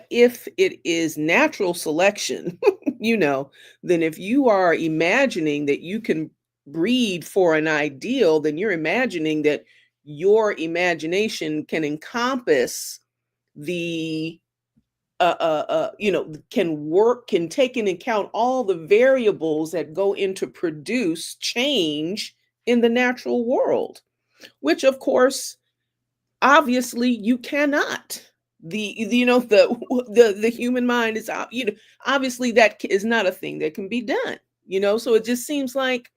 if it is natural selection, then if you are imagining that you can breed for an ideal, then you're imagining that your imagination can encompass the can take into account all the variables that go into produce change in the natural world, which of course obviously you cannot. The human mind is obviously that is not a thing that can be done. So it just seems like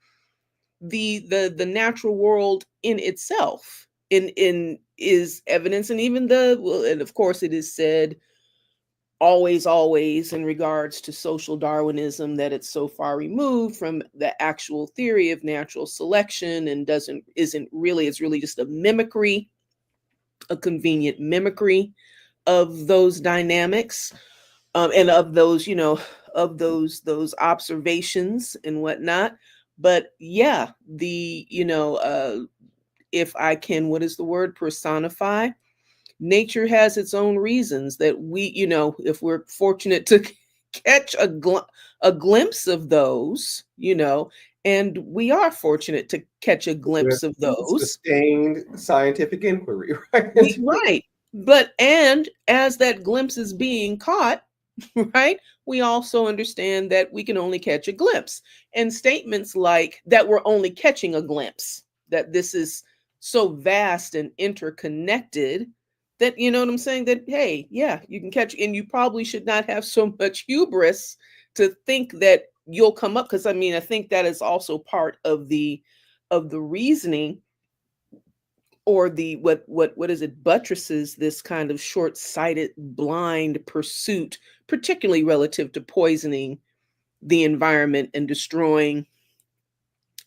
the natural world in itself in is evidence. And even and of course it is said always in regards to social Darwinism that it's so far removed from the actual theory of natural selection and isn't really, it's really just a mimicry, a convenient mimicry of those dynamics, and of those, of those observations and whatnot. But yeah, the if I can, what is the word, personify, nature has its own reasons that we, if we're fortunate to catch a glimpse of those, and we are fortunate to catch a With glimpse of those. sustained scientific inquiry, right? Right. But and as that glimpse is being caught, right, we also understand that we can only catch a glimpse. And statements like that we're only catching a glimpse, that this is so vast and interconnected, that, you know what I'm saying, that hey, yeah, you can catch, and you probably should not have so much hubris to think that you'll come up, because I mean, I think that is also part of the reasoning, or the what is it, buttresses this kind of short-sighted blind pursuit, particularly relative to poisoning the environment and destroying,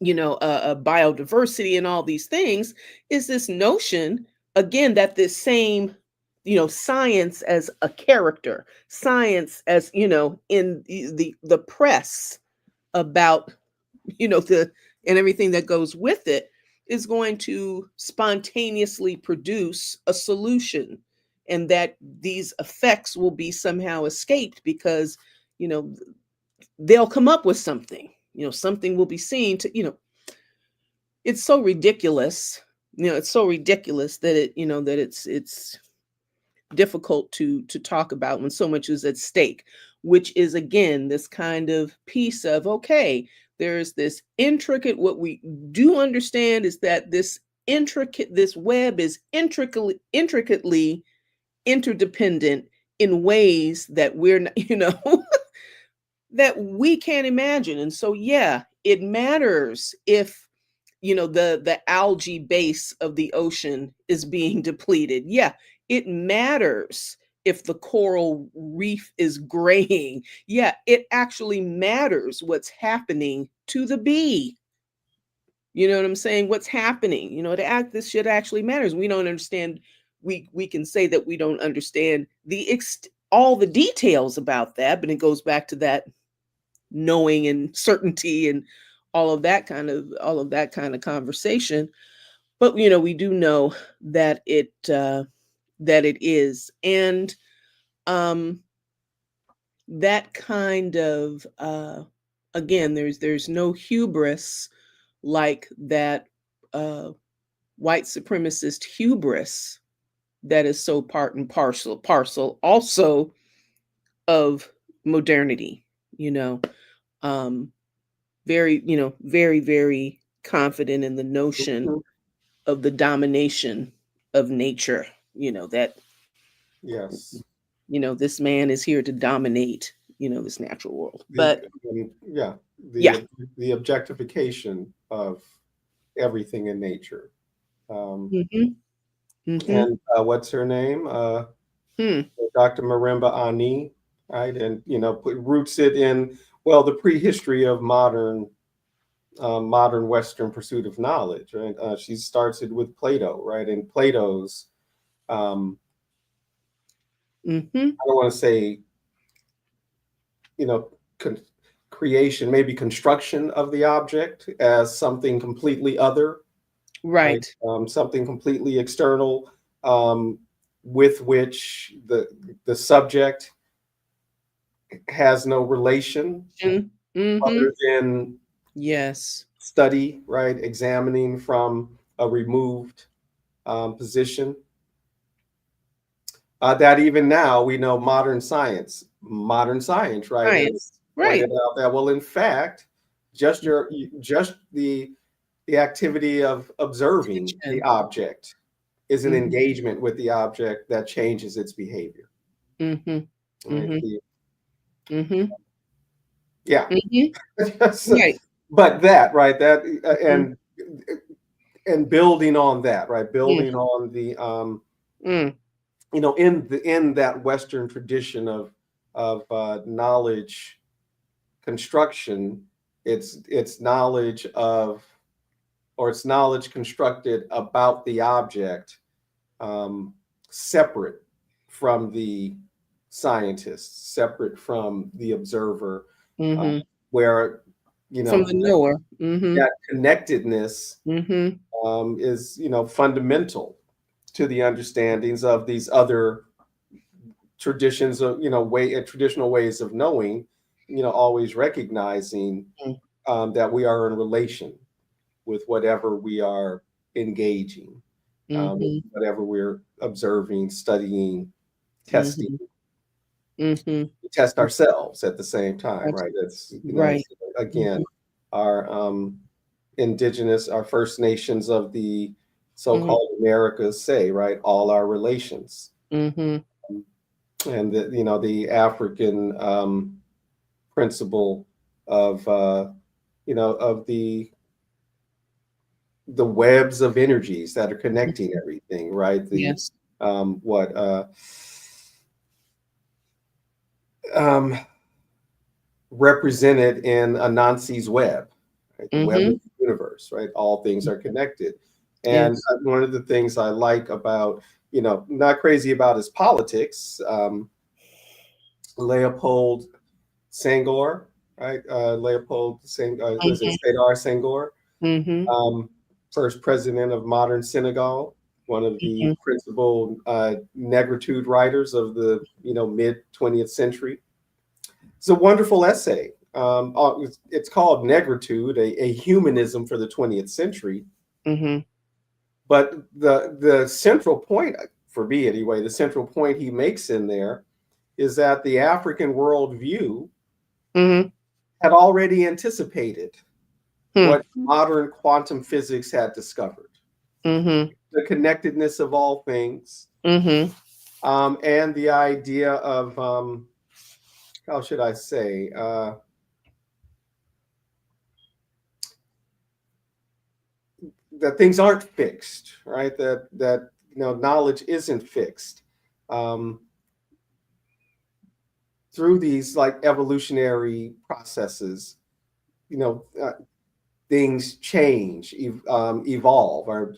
biodiversity and all these things, is this notion, again, that this same, science as a character, science as, in the press about, the and everything that goes with it, is going to spontaneously produce a solution, and that these effects will be somehow escaped because, you know they'll come up with something, something will be seen to, it's so ridiculous, it's so ridiculous that it's difficult to talk about when so much is at stake, which is again this kind of piece of, okay, there's this intricate, what we do understand is that this web is intricately interdependent in ways that we're not, that we can't imagine. And so yeah, it matters if, the algae base of the ocean is being depleted. Yeah, it matters if the coral reef is graying. Yeah, it actually matters what's happening to the bee. You know what I'm saying? What's happening? This shit actually matters. We don't understand. We can say that we don't understand all the details about that, but it goes back to that knowing and certainty and all of that kind of conversation. But we do know that it is, and um that kind of, again, there's no hubris like that, uh white supremacist hubris that is so part and parcel also of modernity, you know um very, very, very confident in the notion Mhm. of the domination of nature, that, Yes. this man is here to dominate, this natural world. The But yeah, yeah. the objectification of everything in nature. Um, Hmm. Hmm. and what's her name? Hmm. Dr. Marimba Ani, right? And roots it in, well, the prehistory of modern Western pursuit of knowledge, right? She starts it with Plato, right? And Plato's, Hmm. I don't want to say, you know, con- creation, maybe construction of the object as something completely other, right? Right. Something completely external, um, with which the subject has no relation Mm-hmm. other than Yes. study, right? Examining from a removed position. That even now we know modern science, right, has Science. pointed Right. out that, well, in fact, just the activity of observing the Attention. object is an Hmm. engagement with the object that changes its behavior. Hmm. Right? Hmm. Hmm. Yeah. Hmm. So, Right. but that, right, that Mm. and building on that, right, Mm. building on the Mm. in that Western tradition of knowledge construction, it's knowledge of or it's knowledge constructed about the object, um, separate from the scientist, separate from the observer, uh, Mm-hmm. where From the knower. Mm-hmm. that connectedness Mm-hmm. is fundamental to the understandings of these other traditions of traditional ways of knowing, always recognizing that we are in relation with whatever we are engaging, Mm-hmm. whatever we're observing, studying, testing. Mm-hmm. Mm-hmm. We test ourselves at the same time, right? That's Right. again, Mm-hmm. our indigenous, our First Nations of the Mm-hmm. so-called Americas say, right, all our relations, Mm-hmm. and the African principle of of the webs of energies that are connecting everything, right? The Yes. what um, represented in Anansi's web, right? The web of Mm-hmm. the universe, right? All things are connected. And Yes. one of the things I like about, not crazy about his politics, Leopold Senghor, right? Leopold was it Mm-hmm. Sedar Senghor, Mm-hmm. um, first president of modern Senegal, one of the principal negritude writers of the mid 20th century. It's a wonderful essay. It's called Negritude, a humanism for the 20th century. Mm-hmm. But the central point, for me anyway, the central point he makes in there is that the African worldview Mm-hmm. had already anticipated Mm-hmm. what modern quantum physics had discovered, Mm-hmm. the connectedness of all things, Mm-hmm. and the idea of, how should I say, that things aren't fixed, right? That knowledge isn't fixed. Um, through these like evolutionary processes, you know, uh, things change, evolve. Or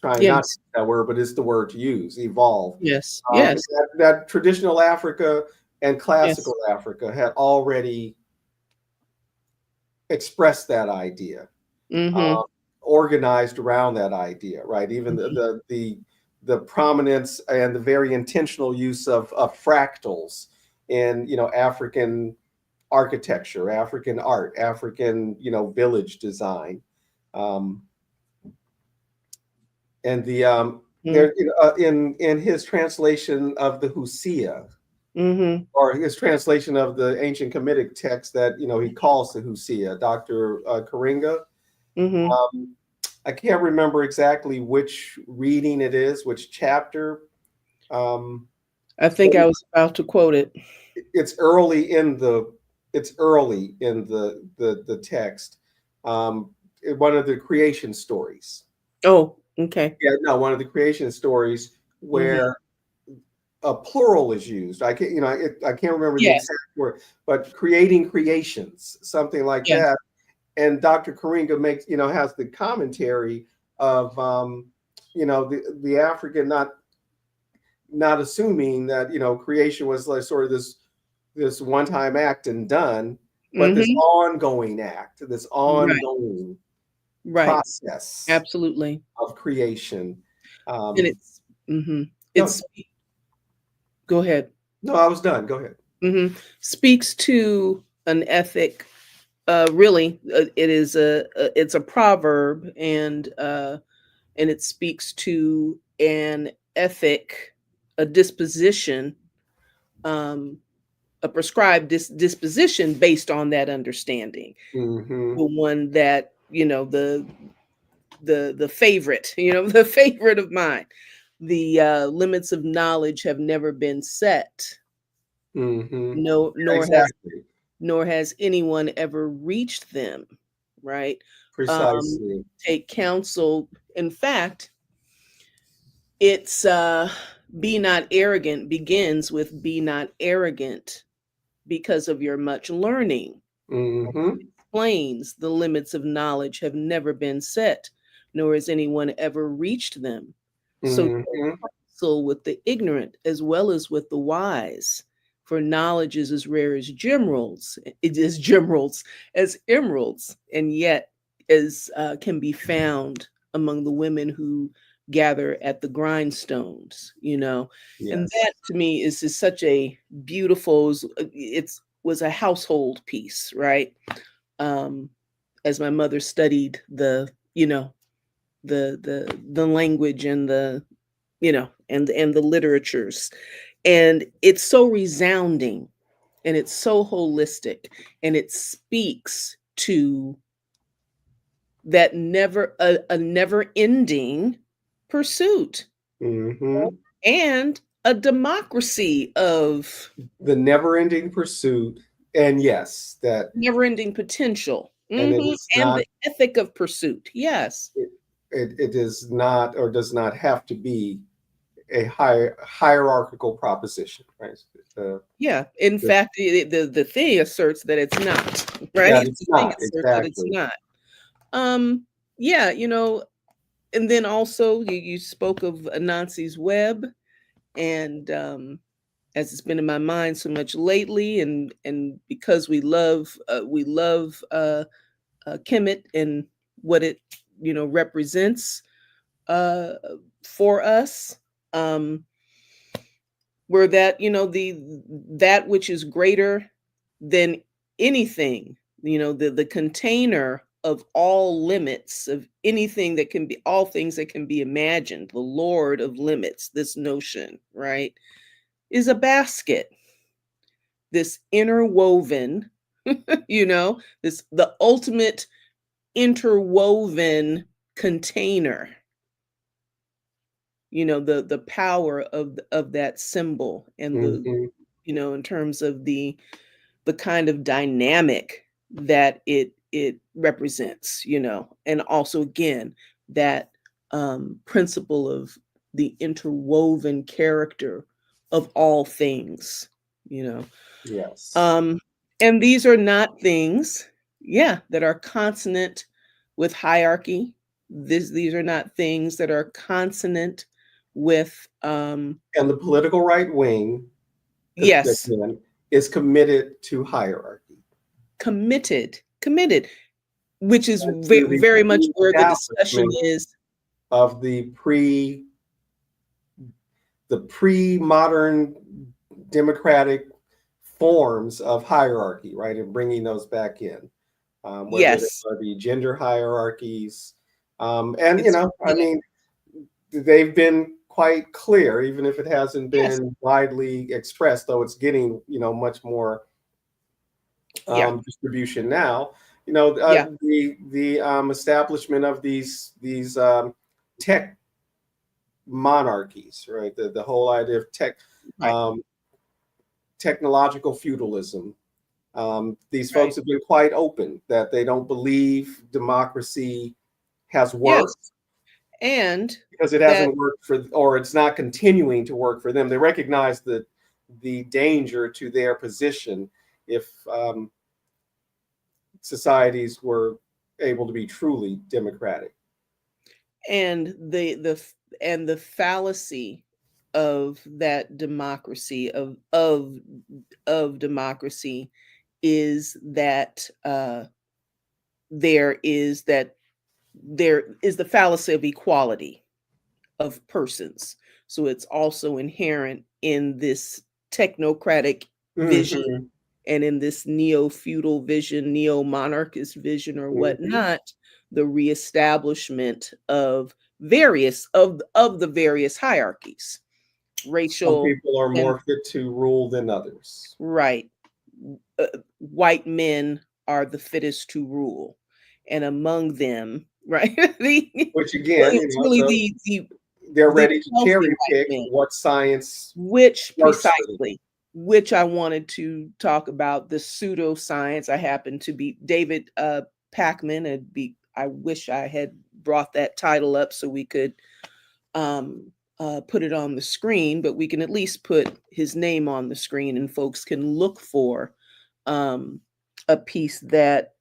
trying not to Yes. use that word, but it's the word to use, evolve. Yes. Yes. That traditional Africa and Yes. classical Africa had already expressed that idea, Mm-hmm. um, organized around that idea, right? Even the prominence and the very intentional use of fractals in African architecture, African art, African village design, um, and there in his translation of the Husia, Mm-hmm. or his translation of the ancient Kemetic text that he calls the Husia, Dr. Karinga. Mm-hmm. Um, I can't remember exactly which reading it is, which chapter. Um, I but think I was about to quote it. it's early in the the text. Um, one of the creation stories. Oh, okay. Yeah, no, one of the creation stories Mm-hmm. where a plural is used. I can't remember the Yes. exact word, but creating creations, something like Yes. that. And Dr. Karinga makes has the commentary of the African not assuming that creation was like sort of this one time act and done, but this Mm-hmm. ongoing act, this Right. ongoing Right. process Absolutely. of creation. And Um, it's mm-hmm. no, It's go ahead. no, I was done. Go ahead. Mm-hmm. Speaks to an ethic. Really, it is it's a proverb, and it speaks to an ethic, a disposition, um, a prescribed disposition based on that understanding. Hmm. The one that the favorite, the favorite of mine. The limits of knowledge have never been set. Hmm. No, Exactly. nor has anyone ever reached them. Right. Um, Precisely. take counsel. In fact, it's be not arrogant begins with be not arrogant because of your much learning. Hmm. Explains the limits of knowledge have never been set, nor has anyone ever reached them. So Hmm. counsel with the ignorant as well as with the wise. For knowledge is as rare as gemeralds. It is gemeralds as emeralds, and yet as can be found among the women who gather at the grindstones. And Yes. that to me is such a beautiful. It's was a household piece, right? Um, as my mother studied the language and the literatures, and it's so resounding and it's so holistic, and it speaks to that a never ending pursuit Hmm. and a democracy of The never-ending pursuit, and yes, that, never ending potential. and it is And not. the ethic of pursuit, yes. It is not, or does not have to be, a hierarchical proposition, right? Uh, Yeah, in the- fact, the thing asserts that it's not, that right? it's The thing not asserts that it's exactly. not. Um, yeah, and then also you spoke of Anansi's Web, and as it's been in my mind so much lately, and because we love Kemet and what it represents uh, for us. Um, where that the that which is greater than anything, the container of all limits of anything that can be all things that can be imagined, the lord of limits, this notion, right, is a basket, this interwoven, this the ultimate interwoven container, the power of that symbol, and the Hmm. in terms of the kind of dynamic that it represents, and also again that principle of the interwoven character of all things, you know. Yes. Um, and these are not things, yeah, that are consonant with hierarchy. These are not things that are consonant with And the political right wing, yes, again, is committed to hierarchy, committed, which is and to the very much where the discussion establishment is. of the pre-modern democratic forms of hierarchy, right, and bringing those back in, whether they Yes, are the gender hierarchies, and it's I mean, they've been quite clear, even if it hasn't yes, been widely expressed, though it's getting much more yeah, distribution now. yeah, The establishment of these tech monarchies, right? The whole idea of right, um, technological feudalism. These right, folks have been quite open that they don't believe democracy has yes, worked and because it that hasn't worked for, or it's not continuing to work for them. They recognize the danger to their position if societies were able to be truly democratic. and the fallacy of that democracy of democracy is that there is the fallacy of equality of persons. So it's also inherent in this technocratic vision Hmm. and in this neo-feudal vision, neo-monarchist vision, or Hmm. whatnot, the reestablishment of various of the various hierarchies, Some racial people are and more fit to rule than others, right. White men are the fittest to rule, and among them, right? which again, It's really they're the ready to wealthy cherry white pick men, what science which works for them. precisely, which I wanted to talk about the pseudoscience. I happen to be David Packman. I wish I had brought that title up so we could um, put it on the screen, but we can at least put his name on the screen and folks can look for um, a piece that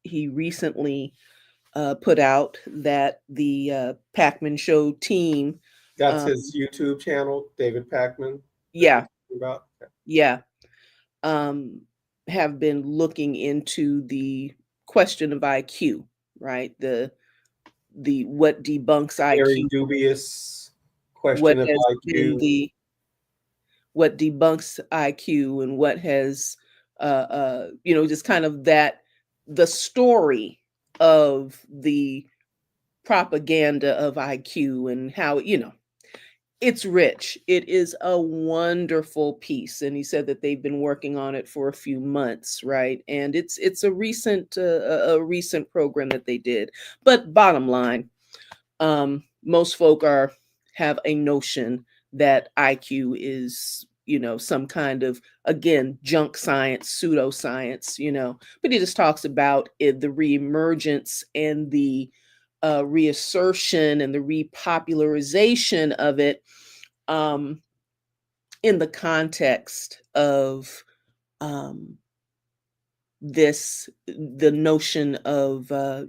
he recently put out that the Pac-Man Show team That's Um, his YouTube channel, David Packman, that you're yeah, talking about. Okay. yeah. um, have been looking into the question of IQ, right? The what debunks Very IQ, dubious what question of has been IQ. the what debunks IQ, and what has just kind of that the story of the propaganda of IQ, and how it's rich. It is a wonderful piece, and he said that they've been working on it for a few months, right? And it's a recent program that they did. But bottom line, most folk are have a notion that IQ is some kind of, again, junk science, pseudoscience, but he just talks about it, the reemergence and the reassertion and the repopularization of it, um, in the context of um, the notion of the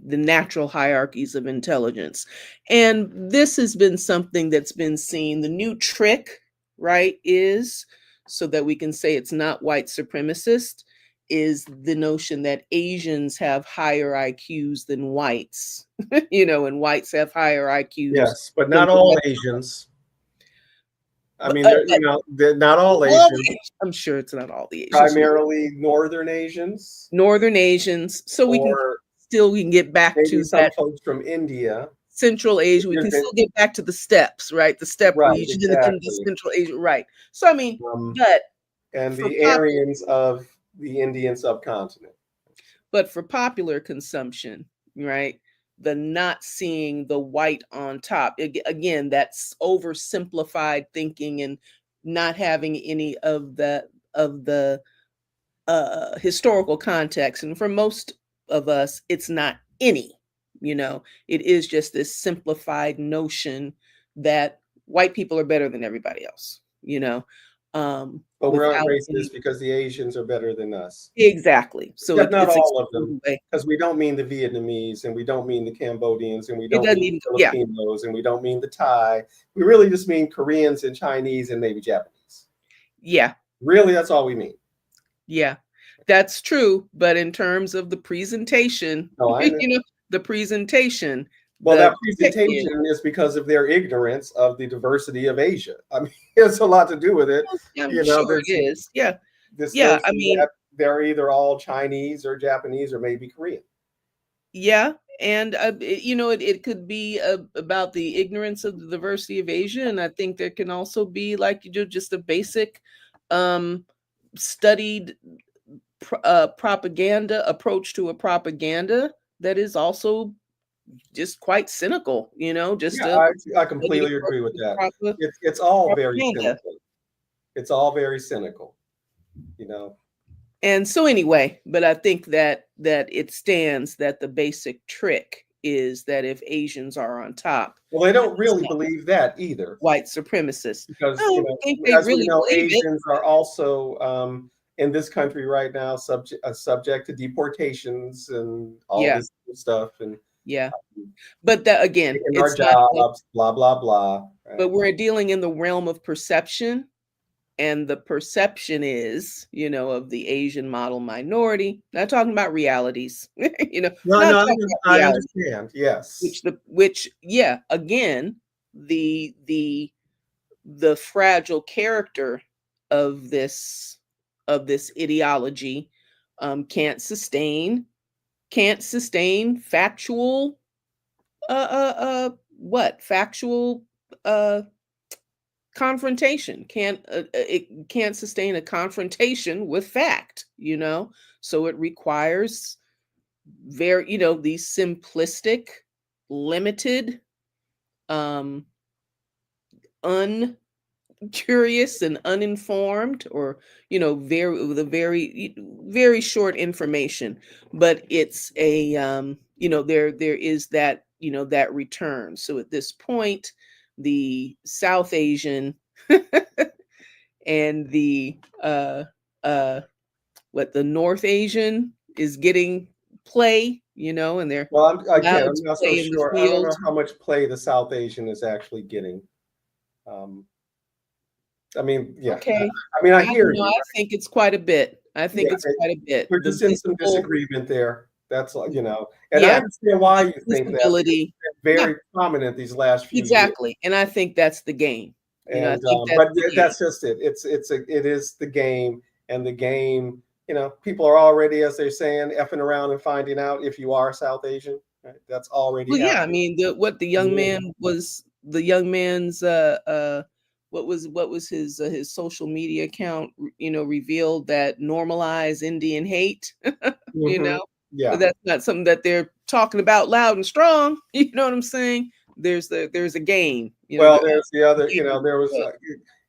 natural hierarchies of intelligence. And this has been something that's been seen. The new trick, right, is, so that we can say it's not white supremacist, is the notion that Asians have higher IQs than whites, and whites have higher IQs Yes, but than not the all rest. Asians. I But, mean, they're not all all the Asians. Asians, I'm sure it's not all the Asians. Primarily Northern Asians, Northern Asians, so or we can get back maybe to some that folks from India. Central Asia. We can still get back to the steppes, right? The steppe Right, region in the exactly. Central Asia, right? So I mean, Um, but and for the Aryans of the Indian subcontinent. popular consumption, right? The not seeing the white on top. Again, that's oversimplified thinking, and not having any of the historical context. And for most of us, it's not any, it is just this simplified notion that white people are better than everybody else, But we're not without any. racist because the Asians are better than us. Exactly. So Except not it's all of explained them, away. because we don't mean the Vietnamese, and we don't mean the Cambodians, and we It don't doesn't mean even, the yeah, Filipinos, and we don't mean the Thai. We really just mean Koreans and Chinese and maybe Japanese. yeah, Really, that's all we mean. yeah, that's true. But in terms of the presentation, No, I know. the presentation, Well, the that trick is, presentation is because of their ignorance of the diversity of Asia. I mean, it's a lot to do with it. I'm sure it There's is. Yeah. this Yeah. I notion mean, that they're either all Chinese or Japanese or maybe Korean. yeah, and it could be about the ignorance of the diversity of Asia, and I think there can also be, like you do, just a basic um, studied propaganda approach to a propaganda that is also just quite cynical. Just Yeah, a I studied completely approach agree with to that. propa- It's all very propaganda. cynical. It's all very cynical, you know. And so anyway, but I think that it stands that the basic trick is that if Asians are on top, Well, they then don't it's really not believe that either, white supremacists. I because don't think they as we really know, believe it. Asians are also in this country right now subject to deportations and all Yeah, this stuff, and yeah. But that, again, taking our it's not the, jobs, blah blah blah. but Right? we're dealing in the realm of perception, and the perception is, of the Asian model minority. Not talking about realities, No, not no, talking about I reality, understand. Yes. which yeah, again, the fragile character of this ideology can't sustain factual what factual uh confrontation. It can't sustain a confrontation with fact, so it requires very, these simplistic, limited, um curious and uninformed, or very, with a very short information, but it's a, there is that, that return. So at this point, the South Asian and the uh what the North Asian is getting play, and they're Well, allowed again, I'm to not so play in the sure. I don't know field. how much play the South Asian is actually getting. Um, I mean, yeah, Okay. I mean, I I hear don't know. you. I think it's quite a bit. I think Yeah, it's quite a bit. we're The just in some visible, disagreement there. That's like, and I yeah, understand why the you think that because visibility. it's been Yeah, very prominent these last few years. exactly. And I think that's the game. I And think that's but the game. that's just it. It is the game, and the game. People are already, as they're saying, effing around and finding out if you are South Asian. Right? That's already Well, yeah, I happening. mean, what the young man was, the young man's what was his social media account, revealed that normalized Indian hate, you Hmm. know. But Yeah. that's not something that they're talking about loud and strong. You know what I'm saying? There's a game, Well, there's the other. game There was. afoot.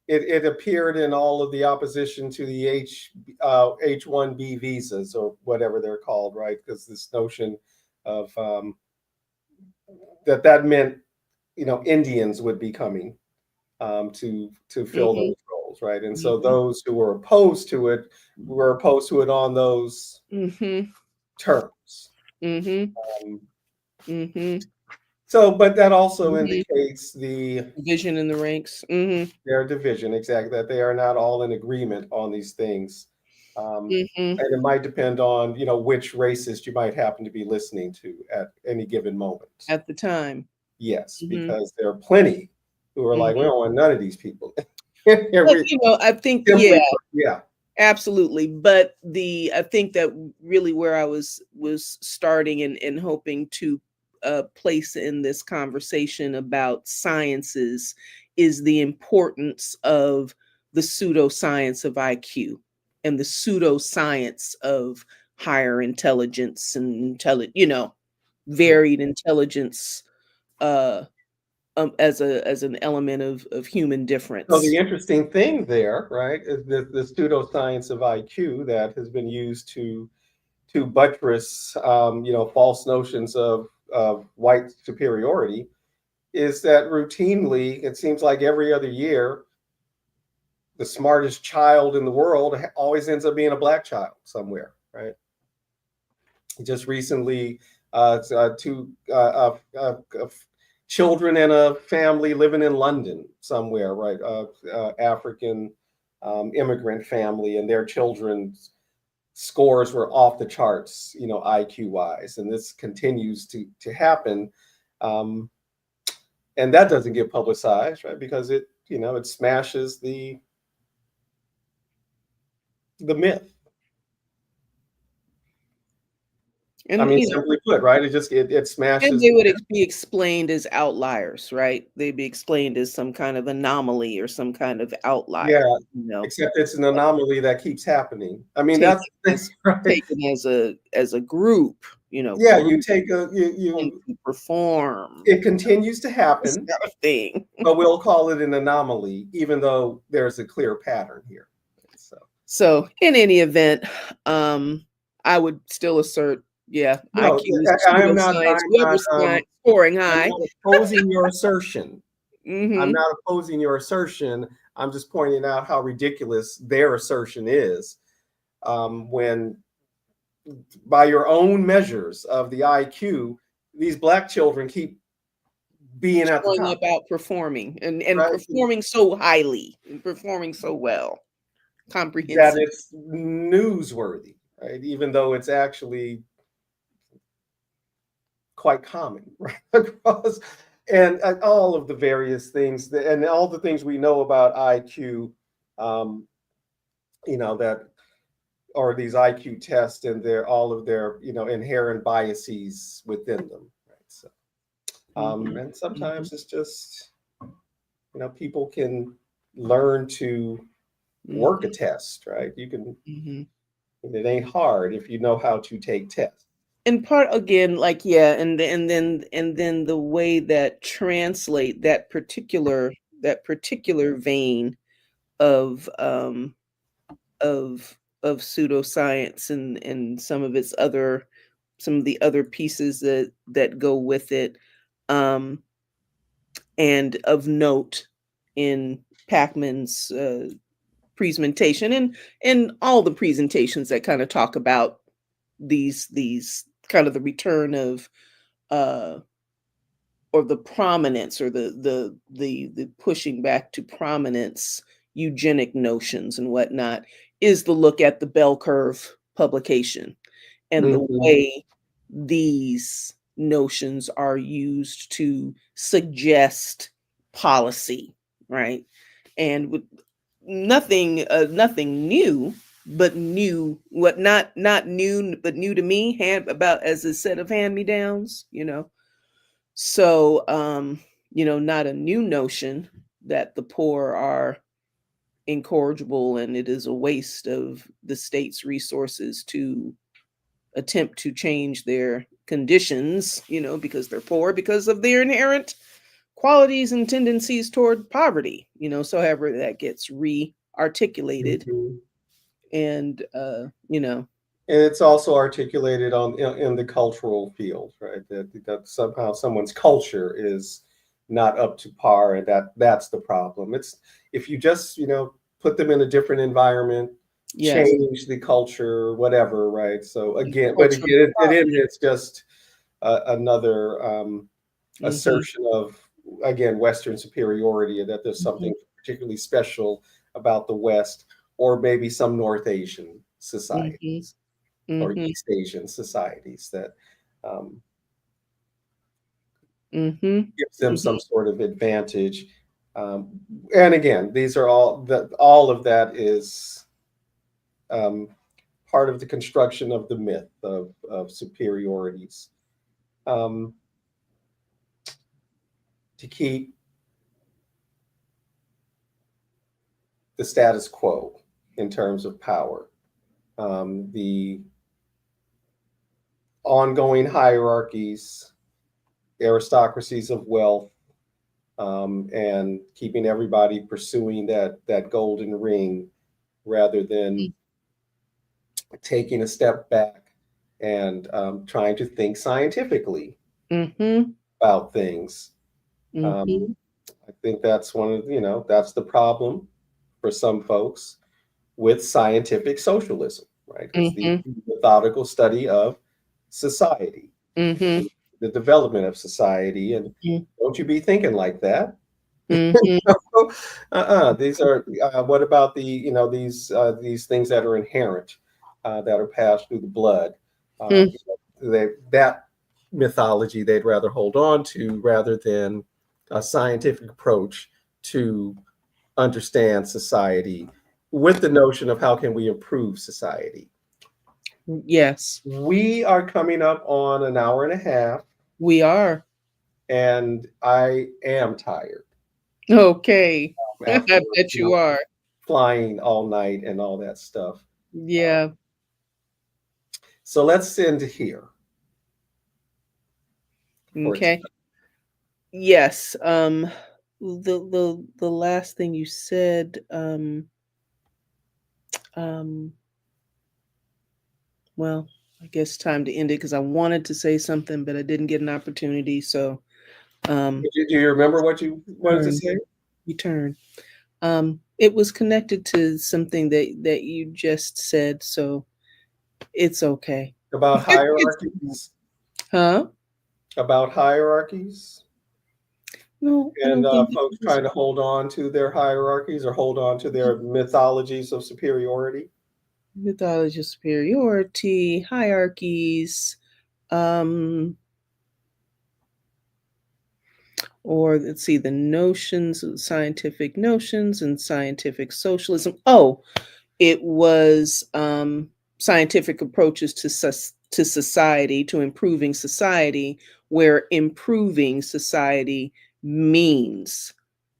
It appeared in all of the opposition to the H-1B visas or whatever they're called, right? Because this notion of that meant Indians would be coming to fill Mhm, those roles, right? And so mhm, those who were opposed to it were opposed to it on those mhm, terms. mhm, Um, mhm, so, but that also mhm. indicates Division in the ranks. Mhm, their division, exactly, that they are not all in agreement on these things. mhm. And it might depend on, which racist you might happen to be listening to at any given moment. At the time. Yes, Mhm, because there are plenty who are like, we mhm. don't want none of these people. Here But, we I think, yeah, simply put, yeah. absolutely. But I think that really where I was starting and hoping to place in this conversation about sciences is the importance of the pseudoscience of IQ and the pseudoscience of higher intelligence and Yeah. varied intelligence, uh, as an element of human So the difference. interesting thing there, right, is the pseudoscience of IQ that has been used to buttress, false notions of white superiority, is that routinely, it seems like every other year, the smartest child in the world always ends up being a black child somewhere, right? Just recently, two children and a family living in London somewhere, right? African immigrant family, and their children's scores were off the charts, IQ wise, and this continues to happen. Um, and that doesn't get publicized, right? Because it smashes the myth. I And mean, simply put, right? It And smashes they the would myth. be explained as outliers, right? They'd be explained as some kind of anomaly or some kind of Yeah, outlier, except it's an anomaly that keeps happening. I mean, taken that's right. taken as a group, Yeah, you group take a and you to perform it continues to this happen, kind of thing. but we'll call it an anomaly, even though there's a clear pattern here. So So in any event, I would still assert, yeah, no, IQ is I am not. pseudoscience, scoring I'm high. not opposing your assertion. I'm Hmm. not opposing your assertion. I'm just pointing out how ridiculous their assertion is. When, by your own measures of the IQ, these black children keep being at the Showing top, up outperforming and right? performing so highly and performing so well. That Comprehensive. it's newsworthy, right? Even though it's actually quite common, right? Across and all of the various things and all the things we know about IQ, um, that or these IQ tests and their all of their inherent biases within them, right? So Mhm, and mhm, sometimes it's just people can learn to work a mhm, test, right? You can. mhm. It ain't hard if you know how to take tests. And part again, like, yeah, and then the way that translate that particular vein of of pseudoscience and some of the other pieces that go with it, um, and of note in Pac-Man's presentation and all the presentations that kind of talk about these kind of the return of uh or the prominence, or the pushing back to prominence eugenic notions and whatnot, is the look at the bell curve publication and the Mhm. way these notions are used to suggest policy, right? And with nothing new, but new, what, not new, but new to me, hand about as a set of hand me downs, so, not a new notion that the poor are incorrigible and it is a waste of the state's resources to attempt to change their conditions, because they're poor because of their inherent qualities and tendencies toward poverty, so however that gets re-articulated Mhm. and, And it's also articulated in the cultural field, right? That somehow someone's culture is not up to par, and that's the problem. It's if you just put them in a different environment, yes, change the culture, whatever, right? So again, but cultural again, property. it's just another Hmm. assertion of again Western superiority, and that there's Hmm. something particularly special about the West, or maybe some North Asian Hmm. societies or Hmm. East Asian societies that um, Hmm. gives them some sort of advantage. Um, and again, these are all of that is um, part of the construction of the myth of superiorities um, to keep the status quo in terms of power. The ongoing hierarchies, aristocracies of wealth, and keeping everybody pursuing that golden ring rather than taking a step back and trying to think scientifically Hmm. about things. Um, Hmm. I think that's one of that's the problem for some folks with scientific socialism, right? Because the Mhm, methodical study of society, mhm, the development of society, and mhm, don't you be thinking like that. mhm, These are what about the these things that are inherent that are passed through the blood? mhm, That mythology they'd rather hold on to rather than a scientific approach to understand society with the notion of how can we improve society. yes, We are coming up on an hour and a half, we are. and I am tired Okay. after I bet you are. flying all night and all that stuff. Yeah, So let's end here for okay. tonight. Yes, the last thing you said, um, well, I guess time to end it because I wanted to say something, but I didn't get an opportunity, so, Do you remember what you wanted to turn, say return. It was connected to something that you just said, so it's okay. about It's hierarchies? huh? About hierarchies No, I and don't think it folks was trying to hold on to their hierarchies or hold on to their mythologies of superiority? mythology of superiority, hierarchies, um, or let's see, the notions, scientific notions and scientific socialism. Oh, it was scientific approaches to society, to improving society, where improving society means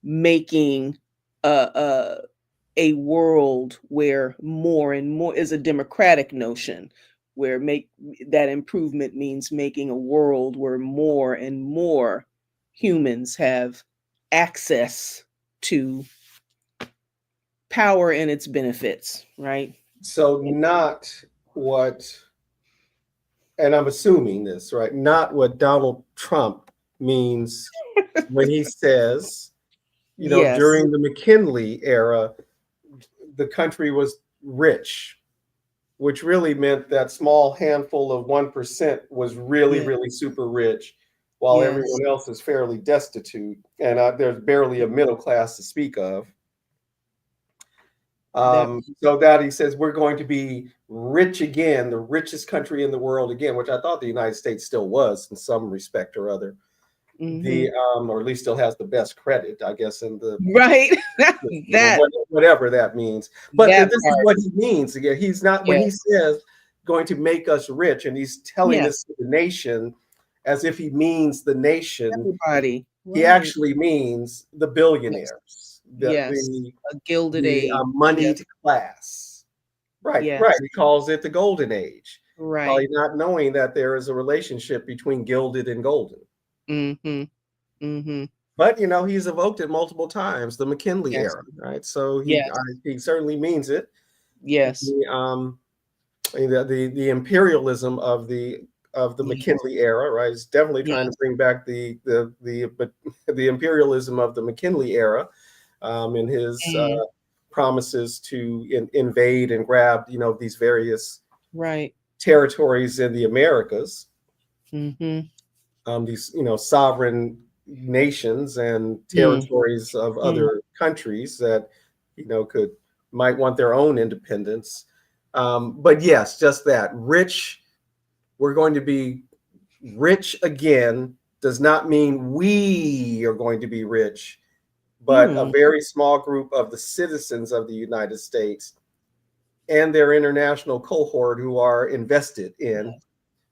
making a world where more and more is a democratic notion, where make that improvement means making a world where more and more humans have access to power and its benefits, right? So not what, and I'm assuming this, right? Not what Donald Trump means when he says, Yes. during the McKinley era, the country was rich which really meant that small handful of 1% was really, Yeah. really super rich, while Yes. everyone else is fairly destitute, and there's barely a middle class to speak of. That. So that he says we're going to be rich again, the richest country in the world again, which I thought the United States still was in some respect or other. Mm-hmm. Or at least still has the best credit, I guess, in the Right. that whatever that means. But that this is part. what he means. Again, he's not when he Yes. says going to make us rich, and he's telling Yeah. this to the nation as if he means the nation. Everybody. He Right. actually means the Yes. billionaires, Yes. A gilded age. Yes. moneyed class. Right, right. Yes. He calls it the golden age, Right. probably not knowing that there is a relationship between gilded and golden. Mm-hmm. Mm-hmm. But he's evoked it multiple times, the McKinley Yes. era, right? So Yes. he certainly means it. Yes. The imperialism of the Yeah. McKinley era, right? He's definitely trying to Yes. bring back the imperialism of the McKinley era, in his Mm. promises to invade and grab, these various Right. territories in the Americas, Mm-hmm. these, sovereign nations and Mm. territories of Mm. other countries that, could might want their own independence. But yes, just that rich. We're going to be rich again does not mean we are going to be rich, but a Mm. very small group of the citizens of the United States and their international cohort who are invested in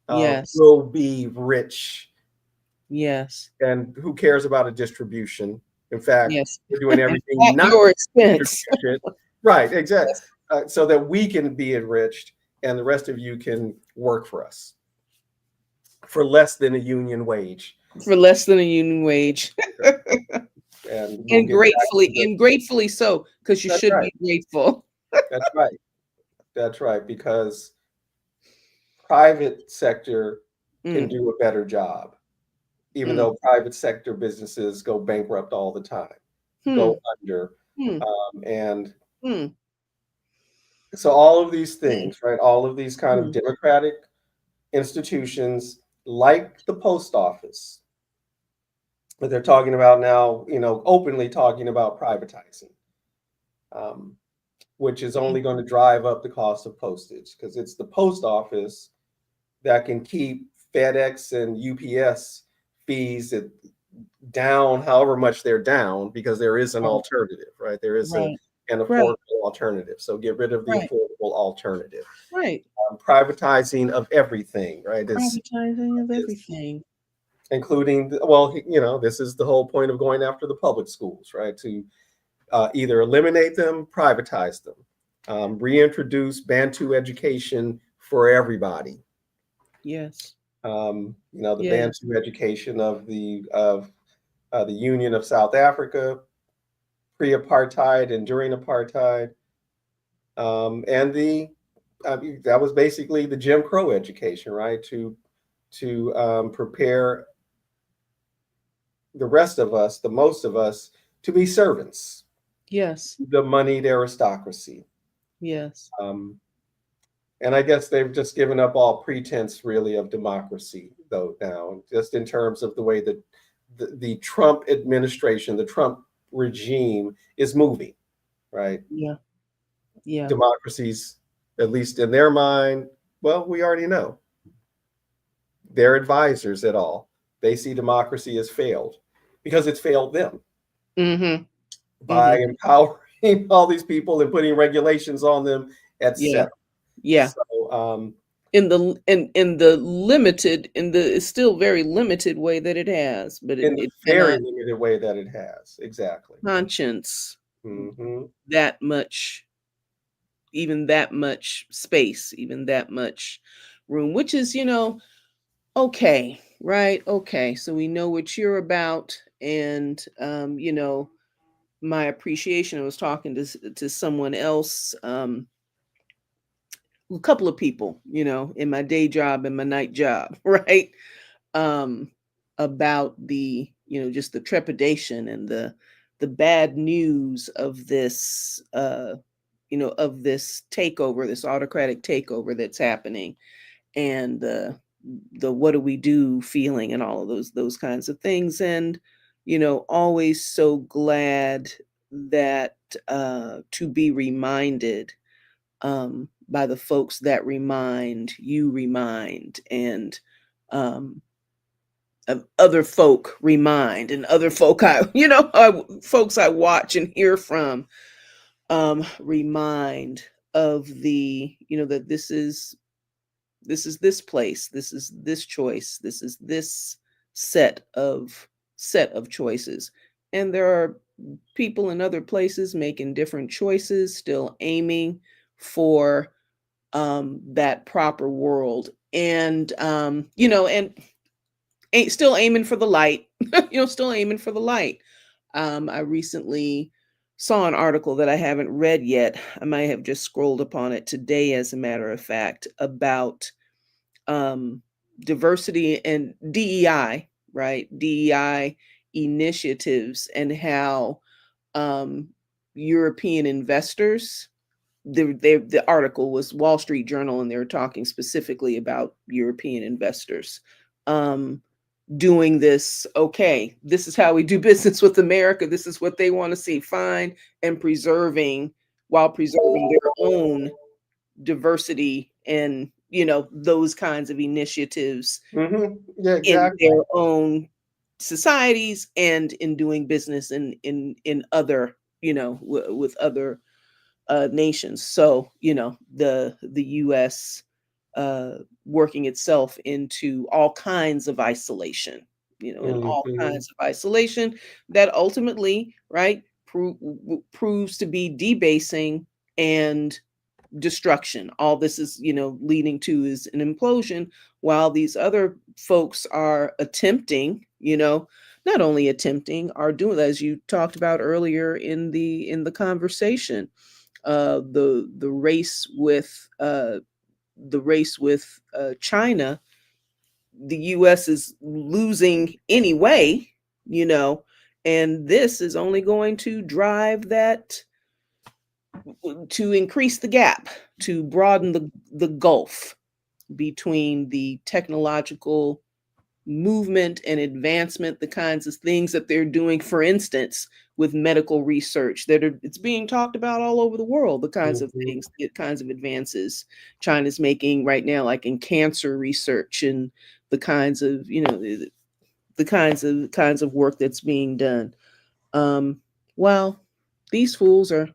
Yes. will be rich. Yes. And who cares about a distribution? In fact, Yes. we're doing everything At not your to expense. distribute it. Right, exactly. Yes. So that we can be enriched and the rest of you can work for us for less than a union wage. For less than a union wage. And we'll And get back gratefully, to the. so, because you That's should right. be grateful. That's right. That's right. Because private sector can Mm. do a better job, even Mm. though private sector businesses go bankrupt all the time, Hmm. go under. Hmm. And Hmm. so all of these Hmm. things, right? All of these kind of Hmm. democratic institutions like the post office that they're talking about now, openly talking about privatizing, um, which is only going to drive up the cost of postage because it's the post office that can keep FedEx and UPS fees down however much they're down because there is an Right. alternative, right? There is Right. an Right. affordable alternative. So get rid of the Right. affordable alternative. Right. Privatizing of everything, right? Privatizing of Is everything. including, this is the whole point of going after the public schools, right? To either eliminate them, privatize them, reintroduce Bantu education for everybody. Yes. The Yes. Bantu education of the Union of South Africa, pre-apartheid and during apartheid, and that was basically the Jim Crow education, right? To prepare the rest of us, the most of us, to be servants, Yes. the moneyed aristocracy. Yes. And I guess they've just given up all pretense, really, of democracy, though, now, just in terms of the way that the Trump administration, the Trump regime is moving, right? Yeah. Yeah. Democracies, at least in their mind, well, we already know. Their advisors at all, they see democracy as failed because it's failed them Mm-hmm. by Mm-hmm. empowering all these people and putting regulations on them, Yeah. etc. Yeah. So, In the it's still very limited way that it has, but in the it very cannot limited way that it has, exactly. conscience Hmm. that much, even that much space, even that much room, which is, okay, right? Okay. So we know what you're about. And my appreciation. I was talking to someone else, a couple of people, in my day job and my night job, right? Um, about the, just the trepidation and the bad news of this of this takeover, this autocratic takeover that's happening, and the what do we do feeling, and all of those kinds of things. And always so glad that to be reminded by the folks that remind, and of other folk remind, and other folk folks I watch and hear from remind of the that this place, this is this choice, this is this set of choices. And there are people in other places making different choices, still aiming for that proper world, and still aiming for the light. Still aiming for the light. I recently saw an article that I haven't read yet. I might have just scrolled upon it today, as a matter of fact, about diversity and DEI, right? DEI initiatives, and how um, European investors. The article was Wall Street Journal, and they were talking specifically about European investors doing this. Okay, this is how we do business with America. This is what they want to see. Fine, and while preserving their own diversity, and those kinds of initiatives Yeah, in exactly. their own societies, and in doing business in other with other nations. So the US working itself into all kinds of isolation, and all Hmm. kinds of isolation that ultimately, right, proves to be debasing and destruction. All this is, leading to is an implosion, while these other folks are attempting, not only attempting, are doing, as you talked about earlier in the conversation, the race with China. The US is losing anyway, you know and this is only going to drive that, to increase the gap, to broaden the gulf between the technological movement and advancement, the kinds of things that they're doing, for instance, with medical research, it's being talked about all over the world, the kinds of Hmm. things, the kinds of advances China's making right now, like in cancer research, and the kinds of, the kinds of work that's being done. um well, these fools are,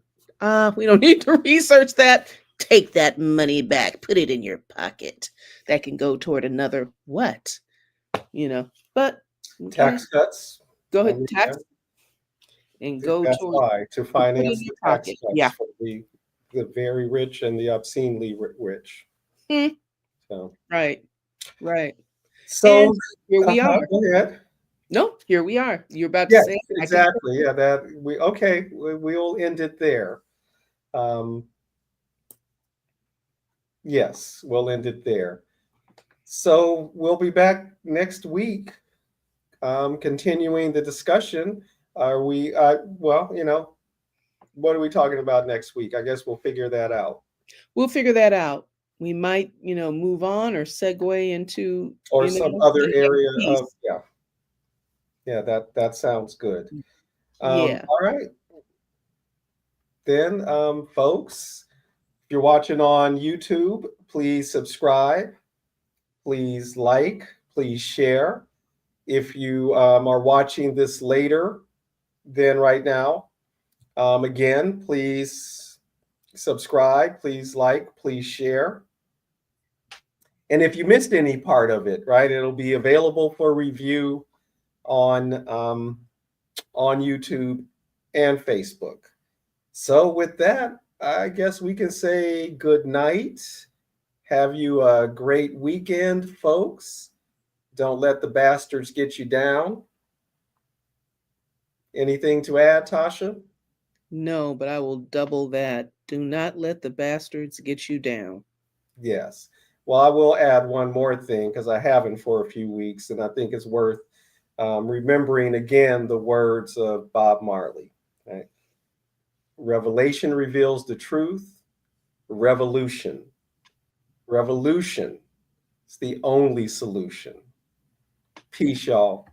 we don't need to research that. Take that money back, put it in your pocket. That can go toward another what, but okay, Tax cuts. go I ahead, mean, tax, and go that's toward, why, to to put in finance your the tax pocket. cuts Yeah. for the very rich and the obscenely rich. Hmm. So, Right, right. And so here we are. go ahead. No, here we are. You're about to Yes, say, I can. exactly. Yeah, that we okay. We'll end it there. Um, yes, we'll end it there. So we'll be back next week, continuing the discussion. Are we? Well, what are we talking about next week? I guess we'll figure that out, We'll figure that out. We might, move on or segue into, or some other the next area of, piece. yeah, yeah. That sounds good. Yeah. All right, then, folks. If you're watching on YouTube, please subscribe. Please like. Please share. If you are watching this later than right now, again, please subscribe, please like, please share. And if you missed any part of it, right, it'll be available for review on on YouTube and Facebook. So with that, I guess we can say good night. Have you a great weekend, folks. Don't let the bastards get you down. Anything to add, Tasha? No, but I will double that. Do not let the bastards get you down. Yes. Well, I will add one more thing because I haven't for a few weeks, and I think it's worth remembering again the words of Bob Marley. Right? Revelation reveals the truth. Revolution. Revolution is the only solution. Peace, y'all.